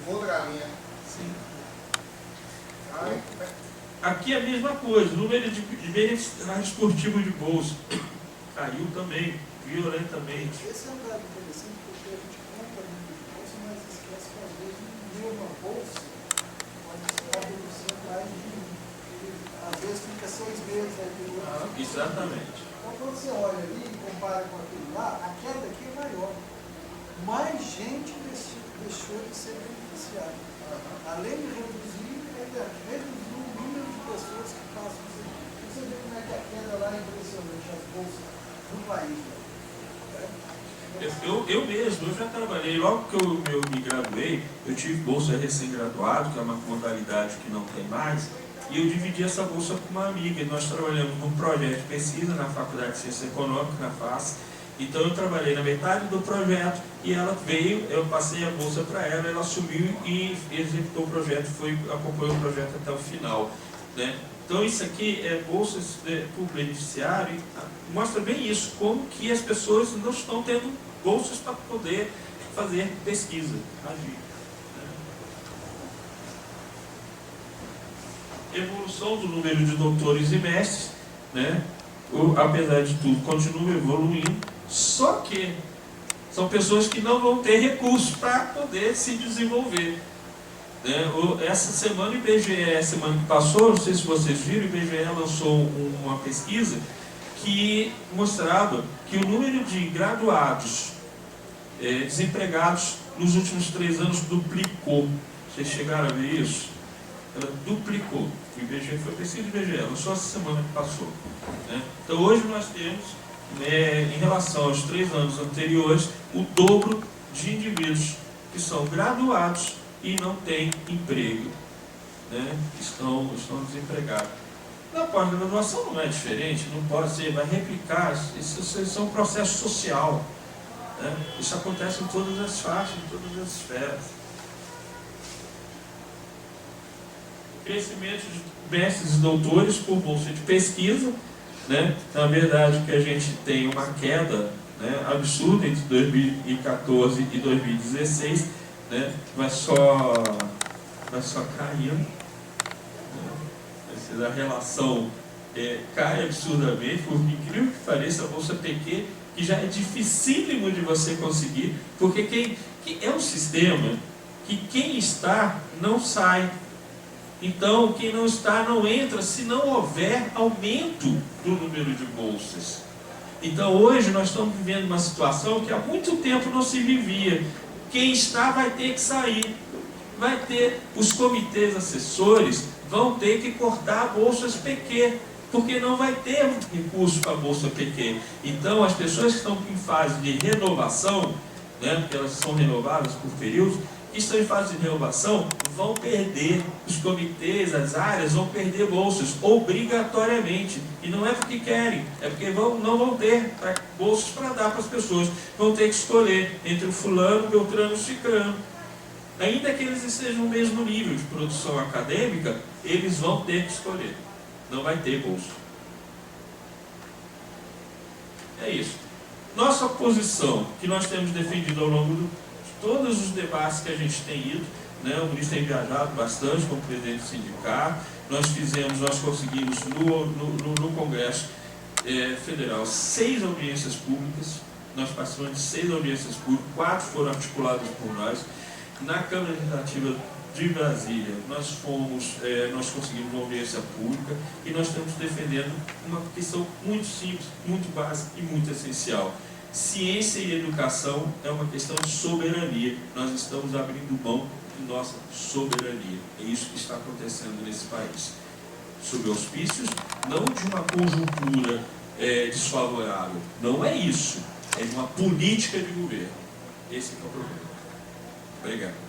Vou da galinha. Sim. Ai, Aqui é a mesma coisa, o número de beneficiários esportivos de bolsa caiu também, violentamente. Esse é um dado interessante porque a gente compra muito de bolsa, mas esquece que às vezes no mesma bolsa pode estar reduzindo mais de um. Às vezes fica 6 meses aí. Exatamente. Então quando você olha ali e compara com aquilo lá, a queda aqui é maior. Mais gente deixou de ser beneficiária. Além de reduzir, ainda reduziu o número de pessoas que passam isso aqui. Você vê como é que a queda lá é impressionante, as bolsas do país. Eu mesmo, eu já trabalhei, logo que eu me graduei, eu tive bolsa recém-graduado, que é uma modalidade que não tem mais, e eu dividi essa bolsa com uma amiga, e nós trabalhamos num projeto de pesquisa na Faculdade de Ciência Econômica, na FAS. Então eu trabalhei na metade do projeto e ela veio, eu passei a bolsa para ela, ela assumiu e executou o projeto, acompanhou o projeto até o final. Né? Então isso aqui é bolsas por beneficiário, mostra bem isso, como que as pessoas não estão tendo bolsas para poder fazer pesquisa, agir. Né? Evolução do número de doutores e mestres, né? Apesar de tudo, continua evoluindo, só que são pessoas que não vão ter recursos para poder se desenvolver. Essa semana o IBGE, semana que passou, não sei se vocês viram, o IBGE lançou uma pesquisa que mostrava que o número de graduados desempregados nos últimos 3 anos duplicou. Vocês chegaram a ver isso? Ela duplicou. O IBGE foi pesquisa do IBGE, lançou essa semana que passou. Né? Então hoje nós temos, em relação aos 3 anos anteriores, o dobro de indivíduos que são graduados e não têm emprego, né? estão desempregados. Na pós-graduação não é diferente, não pode ser, vai replicar, isso é um processo social. Né? Isso acontece em todas as faixas, em todas as esferas. Crescimento de mestres e doutores por bolsa de pesquisa, né? Na verdade que a gente tem uma queda, né, absurda entre 2014 e 2016, né? vai só caindo, né? A relação cai absurdamente, por incrível que pareça, a bolsa PQ, que já é dificílimo de você conseguir, porque é um sistema que quem está não sai. Então, quem não está não entra se não houver aumento do número de bolsas. Então, hoje nós estamos vivendo uma situação que há muito tempo não se vivia. Quem está vai ter que sair. Os comitês assessores vão ter que cortar bolsas PQ, porque não vai ter recurso para a bolsa PQ. Então, as pessoas que estão em fase de renovação, né, porque elas são renovadas por períodos, que estão em fase de renovação vão perder, os comitês, as áreas vão perder bolsas, obrigatoriamente. E não é porque querem, é porque não vão ter bolsas para dar para as pessoas. Vão ter que escolher entre o fulano, beltrano e cicrano. Ainda que eles estejam no mesmo nível de produção acadêmica, eles vão ter que escolher. Não vai ter bolsa. É isso. Nossa posição, que nós temos defendido ao longo de todos os debates que a gente tem ido, né? O ministro tem viajado bastante como presidente do sindicato, nós conseguimos no Congresso Federal 6 audiências públicas, nós participamos de 6 audiências públicas, 4 foram articuladas por nós. Na Câmara Legislativa de Brasília, nós conseguimos uma audiência pública e nós estamos defendendo uma questão muito simples, muito básica e muito essencial. Ciência e educação é uma questão de soberania. Nós estamos abrindo mão de nossa soberania. É isso que está acontecendo nesse país. Sob auspícios, não de uma conjuntura desfavorável. Não é isso. É de uma política de governo. Esse é o problema. Obrigado.